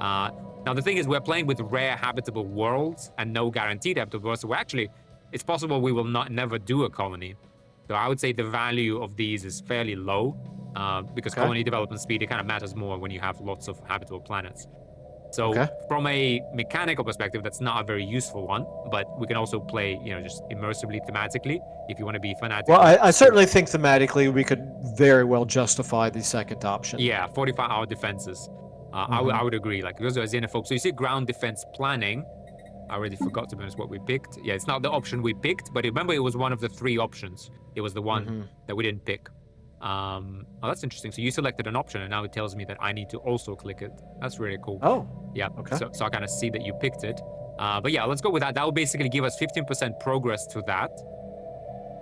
Now, the thing is, we're playing with rare habitable worlds and no guaranteed habitable worlds, so it's possible we will never do a colony. So I would say the value of these is fairly low, because colony development speed, it kind of matters more when you have lots of habitable planets. So from a mechanical perspective, that's not a very useful one, but we can also play, just immersively, thematically, if you want to be fanatic. Well, I certainly think thematically we could very well justify the second option. Yeah, 45-hour defenses. I would agree, like, because of Xenophobe. So you see ground defense planning. I already forgot, to be honest, what we picked. Yeah, it's not the option we picked, but remember it was one of the 3 options. It was the one that we didn't pick. Oh, that's interesting. So you selected an option, and now it tells me that I need to also click it. That's really cool. Oh, yeah. Okay. So I kind of see that you picked it. But yeah, let's go with that. That will basically give us 15% progress to that.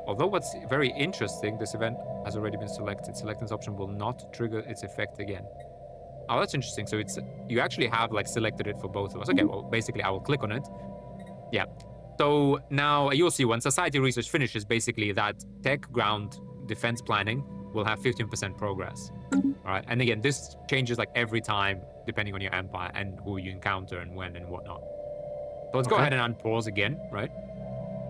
Although what's very interesting, this event has already been selected. Selecting this option will not trigger its effect again. Oh, that's interesting. So you actually have like selected it for both of us. Okay, well, basically I will click on it. Yeah. So now you'll see when society research finishes, basically that tech ground defense planning will have 15% progress. All right. And again, this changes like every time, depending on your empire and who you encounter and when and whatnot. So let's go ahead and unpause again, right?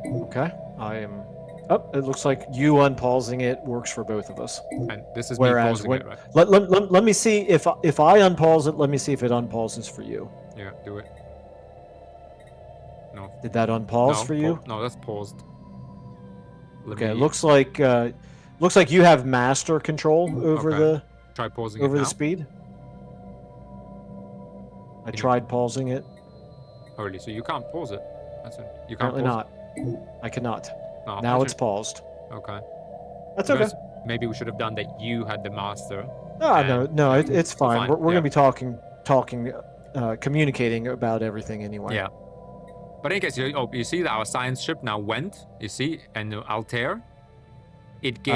Okay. I am... Oh, it looks like you unpausing it works for both of us. And this is me pausing it, right? Let me see if I unpause it. Let me see if it unpauses for you. Yeah, do it. No. Did that unpause for you? No, that's paused. It looks like you have master control over Try pausing over it the now. speed. I tried pausing it. Oh, really? So you can't pause it? That's it. You can't Apparently pause not. I cannot. No, Now it's paused. Okay. That's okay. Maybe we should have done that. You had the master. No, it's fine. We're going to be talking, communicating about everything anyway. Yeah. But in any case, you see that our science ship now went. You see, and Altair, it gave.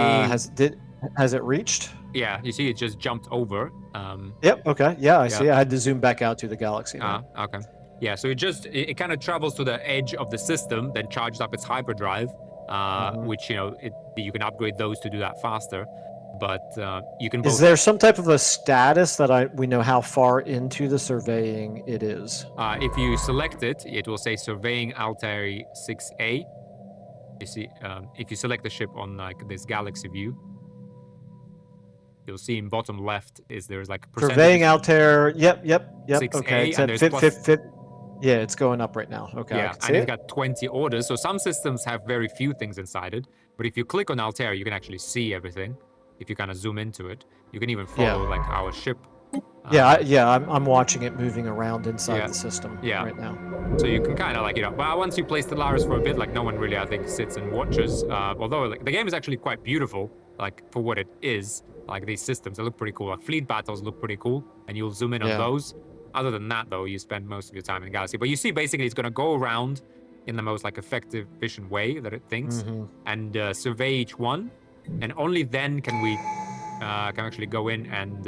Has it reached? Yeah, you see, it just jumped over. Yep. Okay. Yeah, I see. I had to zoom back out to the galaxy. Okay. Yeah, so it kind of travels to the edge of the system, then charges up its hyperdrive, which you can upgrade those to do that faster. But you can. Is there some type of a status that we know how far into the surveying it is? If you select it, it will say surveying Altair 6A. You see, if you select the ship on like this galaxy view, you'll see in bottom left there's like surveying Altair. Yep. 6A, Okay. and there's Yeah, it's going up right now. Okay. Yeah, and it's got 20 orders. So some systems have very few things inside it. But if you click on Altair, you can actually see everything. If you kind of zoom into it, you can even follow like our ship. I'm watching it moving around inside the system right now. So you can kind of like, but once you play Stellaris for a bit, like no one really, I think, sits and watches. Although like, the game is actually quite beautiful, like for what it is. Like these systems, they look pretty cool. Like fleet battles look pretty cool, and you'll zoom in on those. Other than that, though, you spend most of your time in the galaxy. But you see, basically, it's going to go around in the most like effective, efficient way that it thinks, and survey each one, and only then can we can actually go in and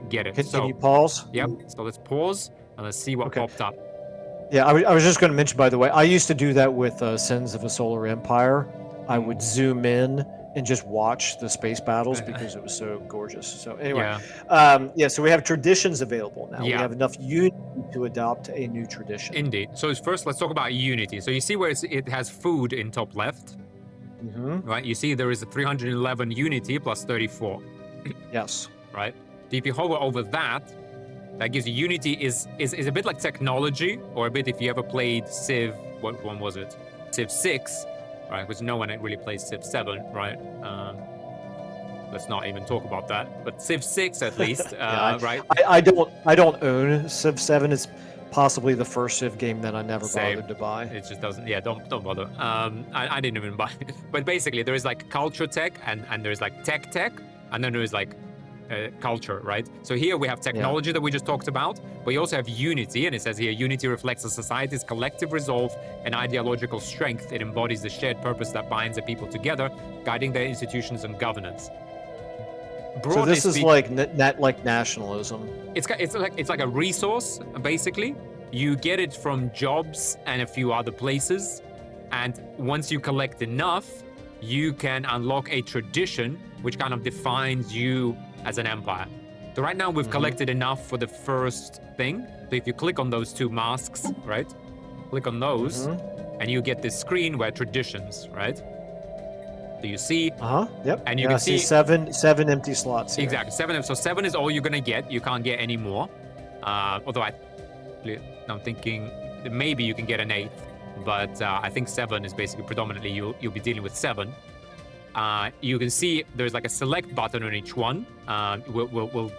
get it. Can you pause? Yep. So let's pause and let's see what popped up. Yeah, I was just going to mention, by the way, I used to do that with Sins of a Solar Empire. I would zoom in and just watch the space battles because it was so gorgeous. So anyway, so we have traditions available now. We have enough unity to adopt a new tradition. Indeed. So first, let's talk about unity. So you see where it has food in top left, right? You see there is a 311 unity plus 34. Yes. Right. So if you hover over that, that gives you unity is a bit like technology, or a bit if you ever played Civ. What one was it? Civ 6. Right, because no one really plays Civ 7, right? Let's not even talk about that. But Civ 6, at least, right? I don't own Civ 7. It's possibly the first Civ game that I never bothered to buy. It just doesn't. Yeah, don't bother. I didn't even buy it. But basically, there is like culture tech, and there's like tech, and then there is like culture, right? So here we have technology that we just talked about, but you also have unity, and it says here, unity reflects a society's collective resolve and ideological strength. It embodies the shared purpose that binds the people together, guiding their institutions and governance. So this is like nationalism. It's like a resource, basically. You get it from jobs and a few other places. And once you collect enough, you can unlock a tradition which kind of defines you as an empire. So right now we've collected enough for the first thing. So if you click on those two masks, right? Click on those, and you get this screen where traditions, right? So you see, yep. and you can see seven empty slots here. Exactly, 7. So 7 is all you're gonna get. You can't get any more. Although I'm thinking that maybe you can get an 8th, but I think 7 is basically predominantly you'll be dealing with 7. You can see there's like a select button on each one. We'll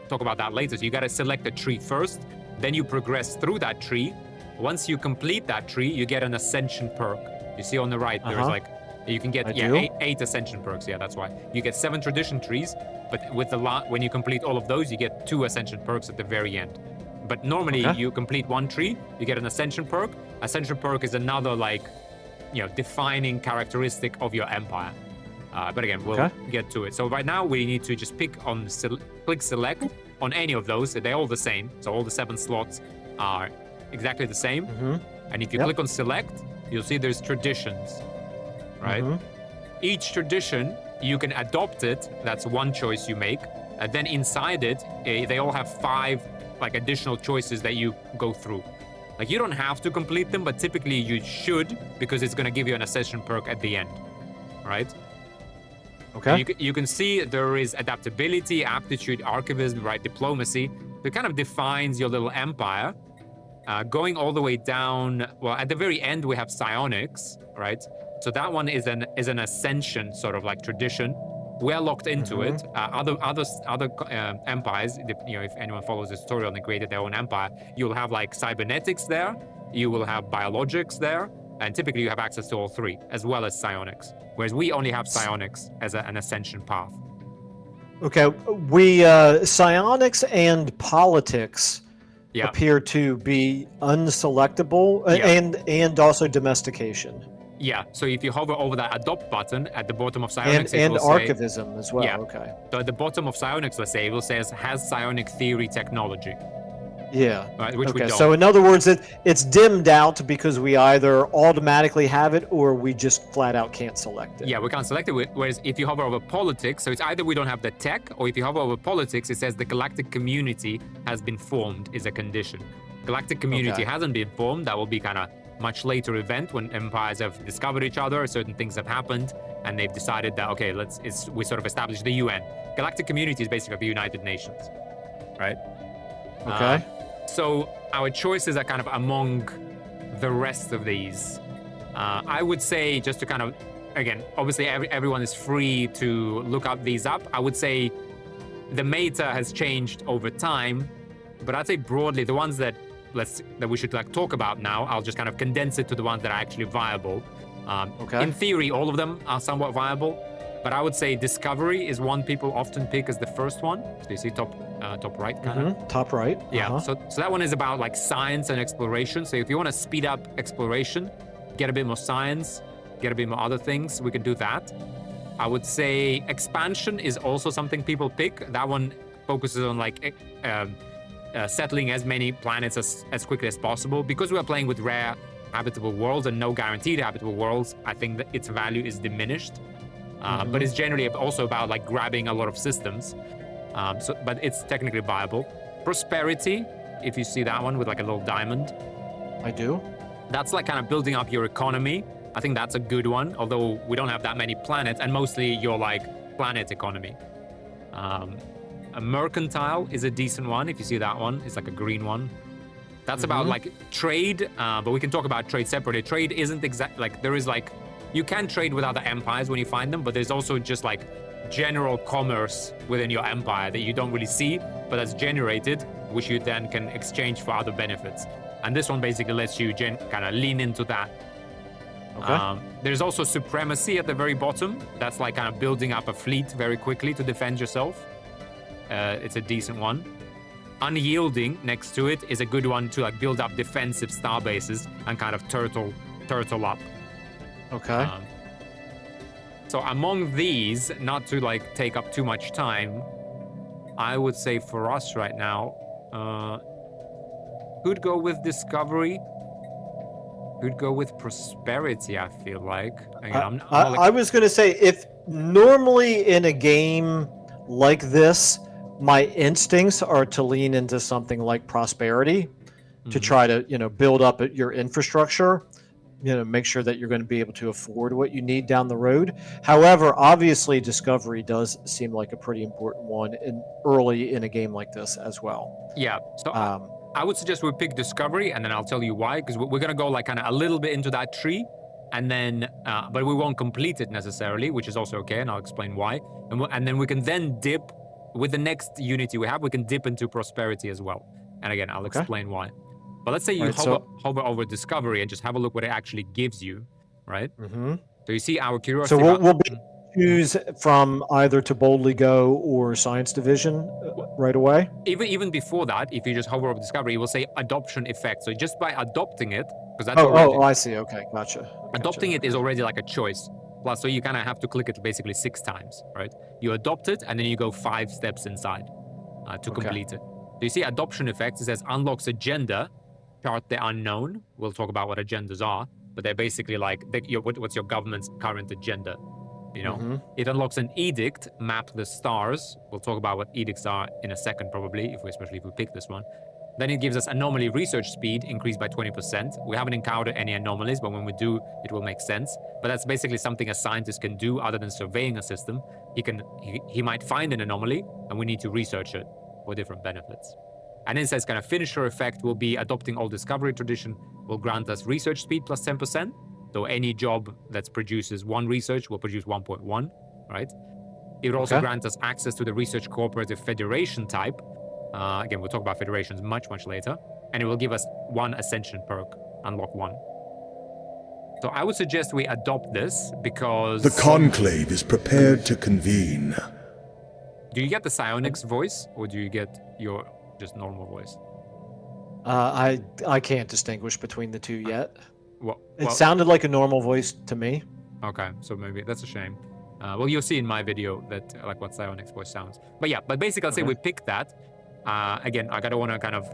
talk about that later. So you got to select a tree first, then you progress through that tree. Once you complete that tree, you get an ascension perk. You see on the right, there's like, you can get 8 ascension perks. Yeah, that's why. You get 7 tradition trees, but with when you complete all of those, you get 2 ascension perks at the very end. But normally you complete 1 tree, you get an ascension perk. Ascension perk is another like, defining characteristic of your empire. But again, we'll get to it. So right now we need to just click select on any of those. They're all the same. So all the 7 slots are exactly the same. And if you click on select, you'll see there's traditions, right? Each tradition, you can adopt it. That's one choice you make. And then inside it, they all have 5 like additional choices that you go through. Like you don't have to complete them, but typically you should, because it's going to give you an ascension perk at the end, right? Okay. You can see there is adaptability, aptitude, archivism, right? Diplomacy. It kind of defines your little empire. Going all the way down, well, at the very end we have psionics, right? So that one is an ascension sort of like tradition. We're locked into it. Other empires, if anyone follows this tutorial and they created their own empire, you'll have like cybernetics there, you will have biologics there, and typically you have access to all 3, as well as psionics. Whereas we only have psionics as an ascension path. Okay, psionics and politics appear to be unselectable, and also domestication. Yeah, so if you hover over that adopt button at the bottom of psionics, and archivism as well. Yeah. Okay. So at the bottom of psionics, let's say, it will say has psionic theory technology. Yeah. Right, which we don't. So in other words, it's dimmed out because we either automatically have it or we just flat out can't select it. Yeah, we can't select it. Whereas if you hover over politics, so it's either we don't have the tech, or if you hover over politics, it says the galactic community has been formed is a condition. Galactic community hasn't been formed. That will be kind of much later event when empires have discovered each other, certain things have happened, and they've decided that, okay, we sort of establish the UN. Galactic community is basically the United Nations, right? Okay. So our choices are kind of among the rest of these. I would say, just to kind of, again, obviously everyone is free to look these up. I would say the meta has changed over time, but I'd say broadly the ones that we should like talk about now, I'll just kind of condense it to the ones that are actually viable. In theory, all of them are somewhat viable, but I would say discovery is one people often pick as the first one. So you see top right, kind of. Top right. Yeah. So that one is about like science and exploration. So if you want to speed up exploration, get a bit more science, get a bit more other things, we can do that. I would say expansion is also something people pick. That one focuses on like settling as many planets as quickly as possible. Because we are playing with rare habitable worlds and no guaranteed habitable worlds, I think that its value is diminished. But it's generally also about like grabbing a lot of systems. But it's technically viable. Prosperity, if you see that one with like a little diamond. I do. That's like kind of building up your economy. I think that's a good one, although we don't have that many planets, and mostly your like planet economy. A mercantile is a decent one. If you see that one, it's like a green one. That's about like trade, but we can talk about trade separately. Trade isn't exactly like, there is like, you can trade with other empires when you find them, but there's also just like general commerce within your empire that you don't really see, but that's generated, which you then can exchange for other benefits. And this one basically lets you kind of lean into that. Okay. There's also supremacy at the very bottom. That's like kind of building up a fleet very quickly to defend yourself. It's a decent one. Unyielding next to it is a good one to like build up defensive star bases and kind of turtle up. Okay. So among these, not to like take up too much time, I would say for us right now, could go with discovery. Could go with prosperity, I feel like. Again, I'm I was going to say, if normally in a game like this, my instincts are to lean into something like prosperity to try to, build up your infrastructure, make sure that you're going to be able to afford what you need down the road. However, obviously, discovery does seem like a pretty important one early in a game like this as well. Yeah. So I would suggest we pick discovery, and then I'll tell you why, because we're gonna go like kind of a little bit into that tree, and then but we won't complete it necessarily, which is also okay, and I'll explain why. And then we can then dip with the next unity we have. We can dip into prosperity as well, and again I'll explain why. But let's say you hover over discovery and just have a look what it actually gives you, right? So you see our curiosity. So we'll choose from either to boldly go or science division right away. Even before that, if you just hover over discovery, it will say adoption effect. So just by adopting it, because that's I see. Okay, gotcha. Adopting it is already like a choice. Plus, so you kind of have to click it basically 6 times, right? You adopt it, and then you go 5 steps inside to complete it. So you see adoption effects. It says unlocks agenda, chart the unknown. We'll talk about what agendas are, but they're basically like what's your government's current agenda. It unlocks an edict, map the stars. We'll talk about what edicts are in a second, probably, especially if we pick this one. Then it gives us anomaly research speed increased by 20%. We haven't encountered any anomalies, but when we do, it will make sense. But that's basically something a scientist can do other than surveying a system. He might find an anomaly, and we need to research it for different benefits. And it says kind of finisher effect will be adopting all discovery tradition will grant us research speed plus 10%. So any job that produces 1 research will produce 1.1, right? It will also grant us access to the Research Cooperative Federation type. Again, we'll talk about federations much later. And it will give us 1 Ascension perk, unlock 1. So I would suggest we adopt this because... The Conclave is prepared to convene. Do you get the psionics voice, or do you get your just normal voice? I can't distinguish between the two yet. Well, it sounded like a normal voice to me. Okay, so maybe that's a shame. Well, you'll see in my video that like what psionics voice sounds. But yeah, but basically, I'll say we picked that. Again, I gotta want to kind of.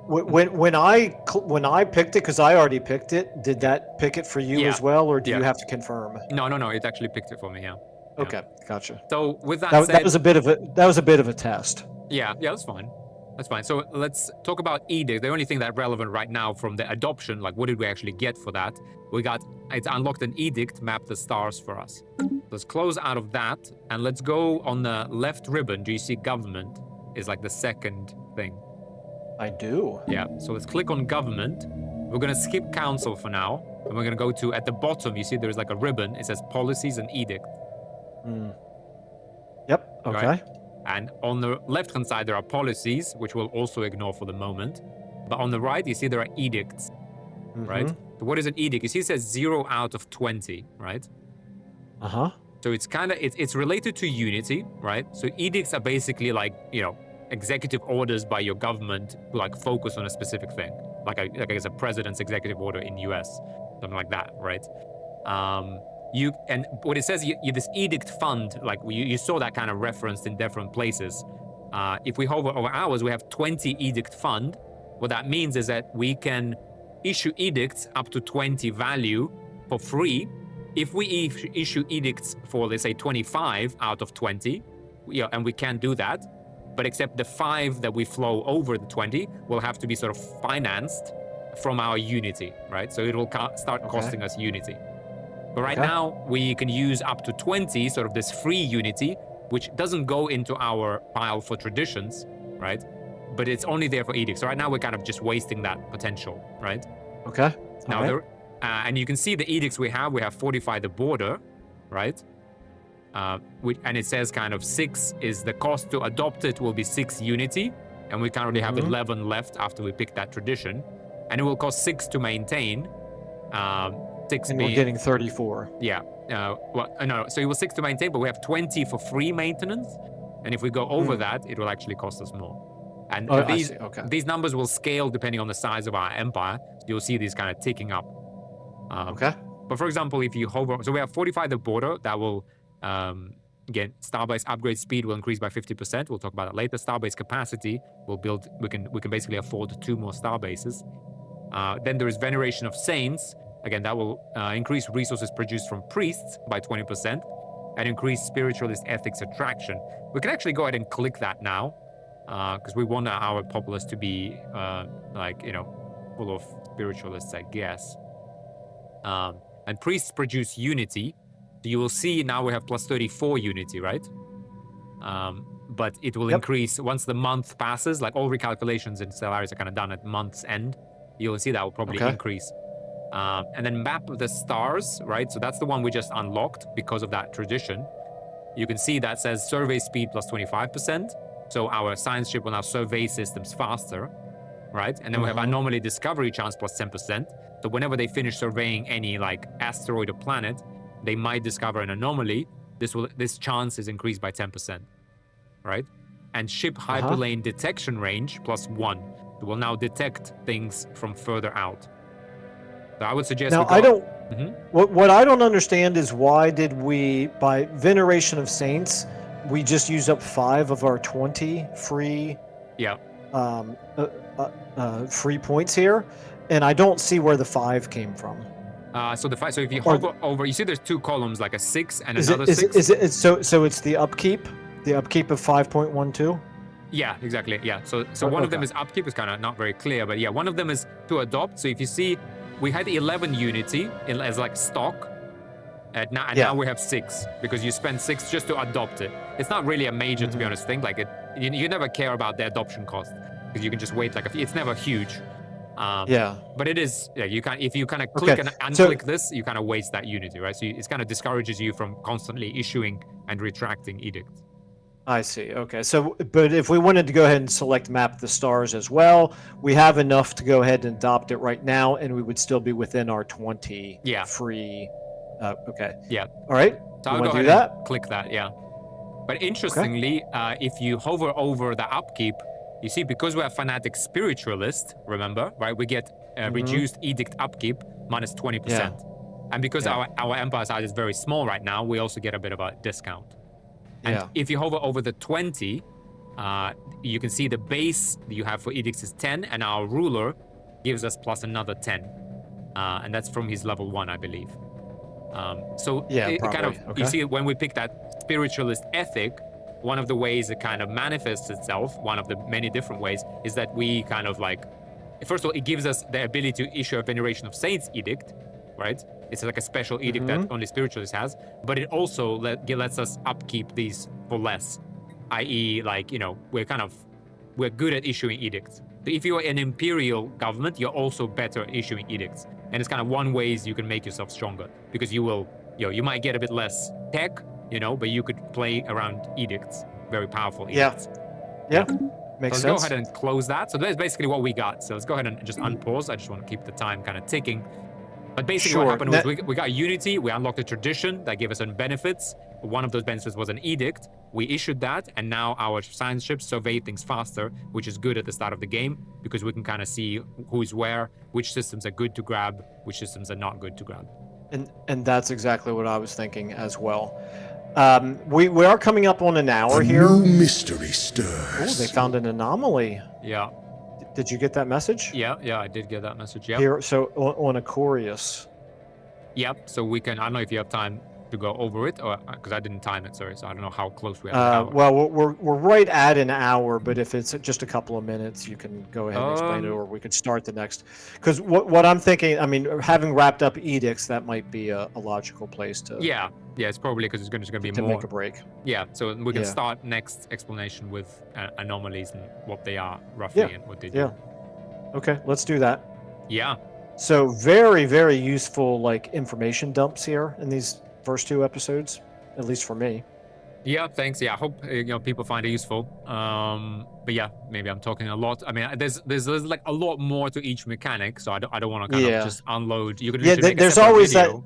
When I picked it, because I already picked it, did that pick it for you as well, or do you have to confirm? No, it actually picked it for me. Yeah. Okay, gotcha. So with that said, that was a bit of a test. Yeah, that's fine. That's fine. So let's talk about edict. The only thing that's relevant right now from the adoption, like what did we actually get for that? It's unlocked an edict, map the stars for us. Let's close out of that, and let's go on the left ribbon. Do you see government is like the second thing? I do. Yeah, so let's click on government. We're gonna skip council for now, and we're gonna go to, at the bottom, you see there's like a ribbon. It says policies and edict. Yep, okay. Right? And on the left-hand side, there are policies, which we'll also ignore for the moment. But on the right, you see there are edicts, right? So what is an edict? You see it says 0 out of 20, right? So it's kind of, it's related to unity, right? So edicts are basically like, executive orders by your government who like focus on a specific thing. Like I guess a president's executive order in US, something like that, right? And what it says, this edict fund, like you saw that kind of referenced in different places. If we hover over ours, we have 20 edict fund. What that means is that we can issue edicts up to 20 value for free. If we issue edicts for, let's say, 25 out of 20, and we can do that, but except the 5 that we flow over the 20 will have to be sort of financed from our unity, right? So it will start costing us unity. But right now, we can use up to 20, sort of this free unity, which doesn't go into our pile for traditions, right? But it's only there for edicts. So right now, we're kind of just wasting that potential, right? Okay. Now, and you can see the edicts we have. We have fortify the border, right? And it says kind of 6 is the cost to adopt it will be 6 unity. And we currently have 11 left after we pick that tradition. And it will cost 6 to maintain. And we're getting 34. Yeah. No. So it was 6 to maintain, but we have 20 for free maintenance. And if we go over that, it will actually cost us more. And these numbers will scale depending on the size of our empire. So you'll see these kind of ticking up. But for example, if you hover, so we have fortify the border. That will, again, starbase upgrade speed will increase by 50%. We'll talk about that later. Starbase capacity will build. We can basically afford 2 more starbases. Then there is Veneration of Saints. Again, that will increase resources produced from priests by 20% and increase Spiritualist Ethics Attraction. We can actually go ahead and click that now because we want our populace to be full of spiritualists, I guess. And priests produce unity. So you will see now we have plus 34 unity, right? But it will increase once the month passes. Like all recalculations in Stellaris are kind of done at month's end. You'll see that will probably increase. And then map of the stars, right? So that's the one we just unlocked because of that tradition. You can see that says survey speed plus 25%. So our science ship will now survey systems faster, right? And then we have anomaly discovery chance plus 10%. So whenever they finish surveying any like asteroid or planet, they might discover an anomaly. This chance is increased by 10%, right? And ship hyperlane detection range plus 1. It will now detect things from further out. So I would suggest. Now I don't. What I don't understand is why did we, by Veneration of Saints, we just use up 5 of our 20 free. Free points here, and I don't see where the 5 came from. So if you hover over, you see there's 2 columns, like a 6 and another 6. So it's the upkeep of 5.12. Yeah, exactly. Yeah. So one of them is upkeep, is kind of not very clear, but yeah, one of them is to adopt. So if you see, we had 11 unity as like stock, and now we have 6 because you spend 6 just to adopt it. It's not really a major, to be honest, thing. Like you never care about the adoption cost because you can just wait. It's never huge. But it is. Yeah, you can if you kind of click and unclick this, you kind of waste that unity, right? So it kind of discourages you from constantly issuing and retracting edicts. I see. Okay. So, but if we wanted to go ahead and select map the stars as well, we have enough to go ahead and adopt it right now, and we would still be within our 20 free. Okay. Yeah. All right. So I'll go ahead and click that. Yeah. But interestingly, if you hover over the upkeep, you see because we have Fanatic Spiritualist, remember, right? We get reduced edict upkeep minus 20%. Yeah. And because our empire size is very small right now, we also get a bit of a discount. And if you hover over the 20, you can see the base that you have for edicts is 10, and our ruler gives us plus another 10. And that's from his level 1, I believe. You see when we pick that spiritualist ethic, one of the ways it kind of manifests itself, one of the many different ways, is that we kind of like, first of all, it gives us the ability to issue a Veneration of Saints edict, right? It's like a special edict that only Spiritualist has, but it also lets us upkeep these for less, i.e. like, we're good at issuing edicts. So if you're an imperial government, you're also better at issuing edicts. And it's kind of one ways you can make yourself stronger because you will, you might get a bit less tech, but you could play around edicts, very powerful edicts. Yeah. Makes sense. Let's go ahead and close that. So that's basically what we got. So let's go ahead and just unpause. I just want to keep the time kind of ticking. But basically what happened was we got unity, we unlocked a tradition that gave us some benefits. One of those benefits was an edict. We issued that, and now our science ships survey things faster, which is good at the start of the game because we can kind of see who's where, which systems are good to grab, which systems are not good to grab. And that's exactly what I was thinking as well. We are coming up on an hour here. New mystery stirs. Oh, they found an anomaly. Yeah. Did you get that message? Yeah, I did get that message. Yeah. Here, so on Aquarius. Yep. So we can. I don't know if you have time to go over it, or because I didn't time it. Sorry, so I don't know how close we are. Well, we're right at an hour, but if it's just a couple of minutes, you can go ahead and explain it, or we could start the next. Because what I'm thinking, I mean, having wrapped up edicts, that might be a logical place to. Yeah, it's probably because it's going to be to more. make a break. Yeah, so we can start next explanation with anomalies and what they are roughly and what they do. Yeah. Okay, let's do that. Yeah. So very, very useful information dumps here in these first 2 episodes, at least for me. Yeah, thanks. Yeah, I hope people find it useful. But yeah, maybe I'm talking a lot. I mean, there's like a lot more to each mechanic, so I don't want to kind of just unload. You could make there's a always video.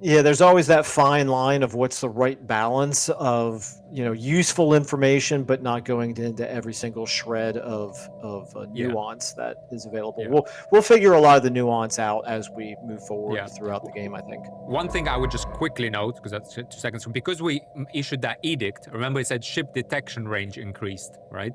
There's always that fine line of what's the right balance of useful information, but not going into every single shred of nuance that is available. Yeah. We'll figure a lot of the nuance out as we move forward throughout the game, I think. One thing I would just quickly note, because that's 2 seconds, because we issued that edict, remember it said ship detection range increased, right?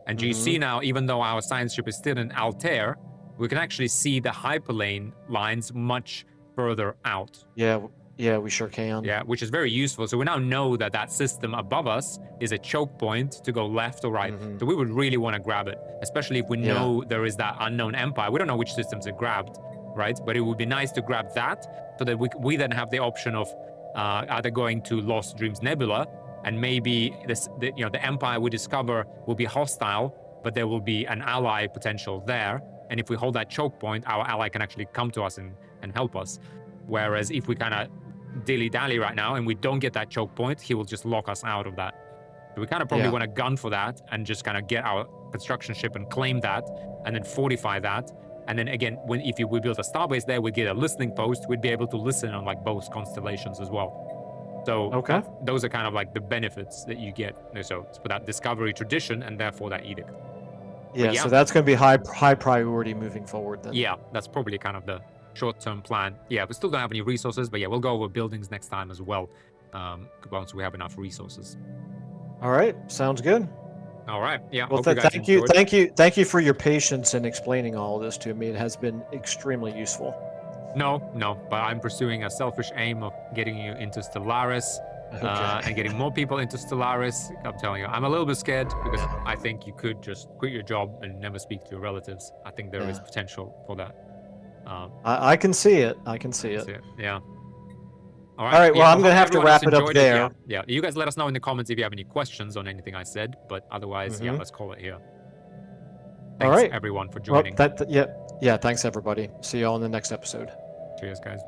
And you see now, even though our science ship is still in Altair, we can actually see the hyperlane lines much further out. Yeah, we sure can. Yeah, which is very useful. So we now know that that system above us is a choke point to go left or right. Mhm. So we would really want to grab it, especially if we Yeah. know there is that unknown empire. We don't know which systems it grabbed, right? But it would be nice to grab that so that we then have the option of either going to Lost Dreams Nebula, and maybe the empire we discover will be hostile, but there will be an ally potential there. And if we hold that choke point, our ally can actually come to us and help us. Whereas if we kind of dilly-dally right now and we don't get that choke point, he will just lock us out of that. So we kind of probably want to gun for that and just kind of get our construction ship and claim that and then fortify that. And then again, if we build a starbase there, we get a listening post, we'd be able to listen on like both constellations as well. So those are kind of like the benefits that you get. So it's for that discovery tradition and therefore that edict. Yeah, so that's going to be high priority moving forward then. Yeah, that's probably kind of the short-term plan. Yeah, we still don't have any resources, but yeah, we'll go over buildings next time as well, once we have enough resources. All right, sounds good. All right, yeah. Well, thank you for your patience in explaining all of this to me. It has been extremely useful. No, but I'm pursuing a selfish aim of getting you into Stellaris. And getting more people into Stellaris. I'm telling you, I'm a little bit scared because I think you could just quit your job and never speak to your relatives. I think there is potential for that. I can see it. I can see it. Yeah. All right. Well, I'm going to have to wrap it up there. Yeah. You guys let us know in the comments if you have any questions on anything I said. But otherwise, let's call it here. Thanks, everyone, for joining. Well, yeah. Thanks, everybody. See you all in the next episode. Cheers, guys.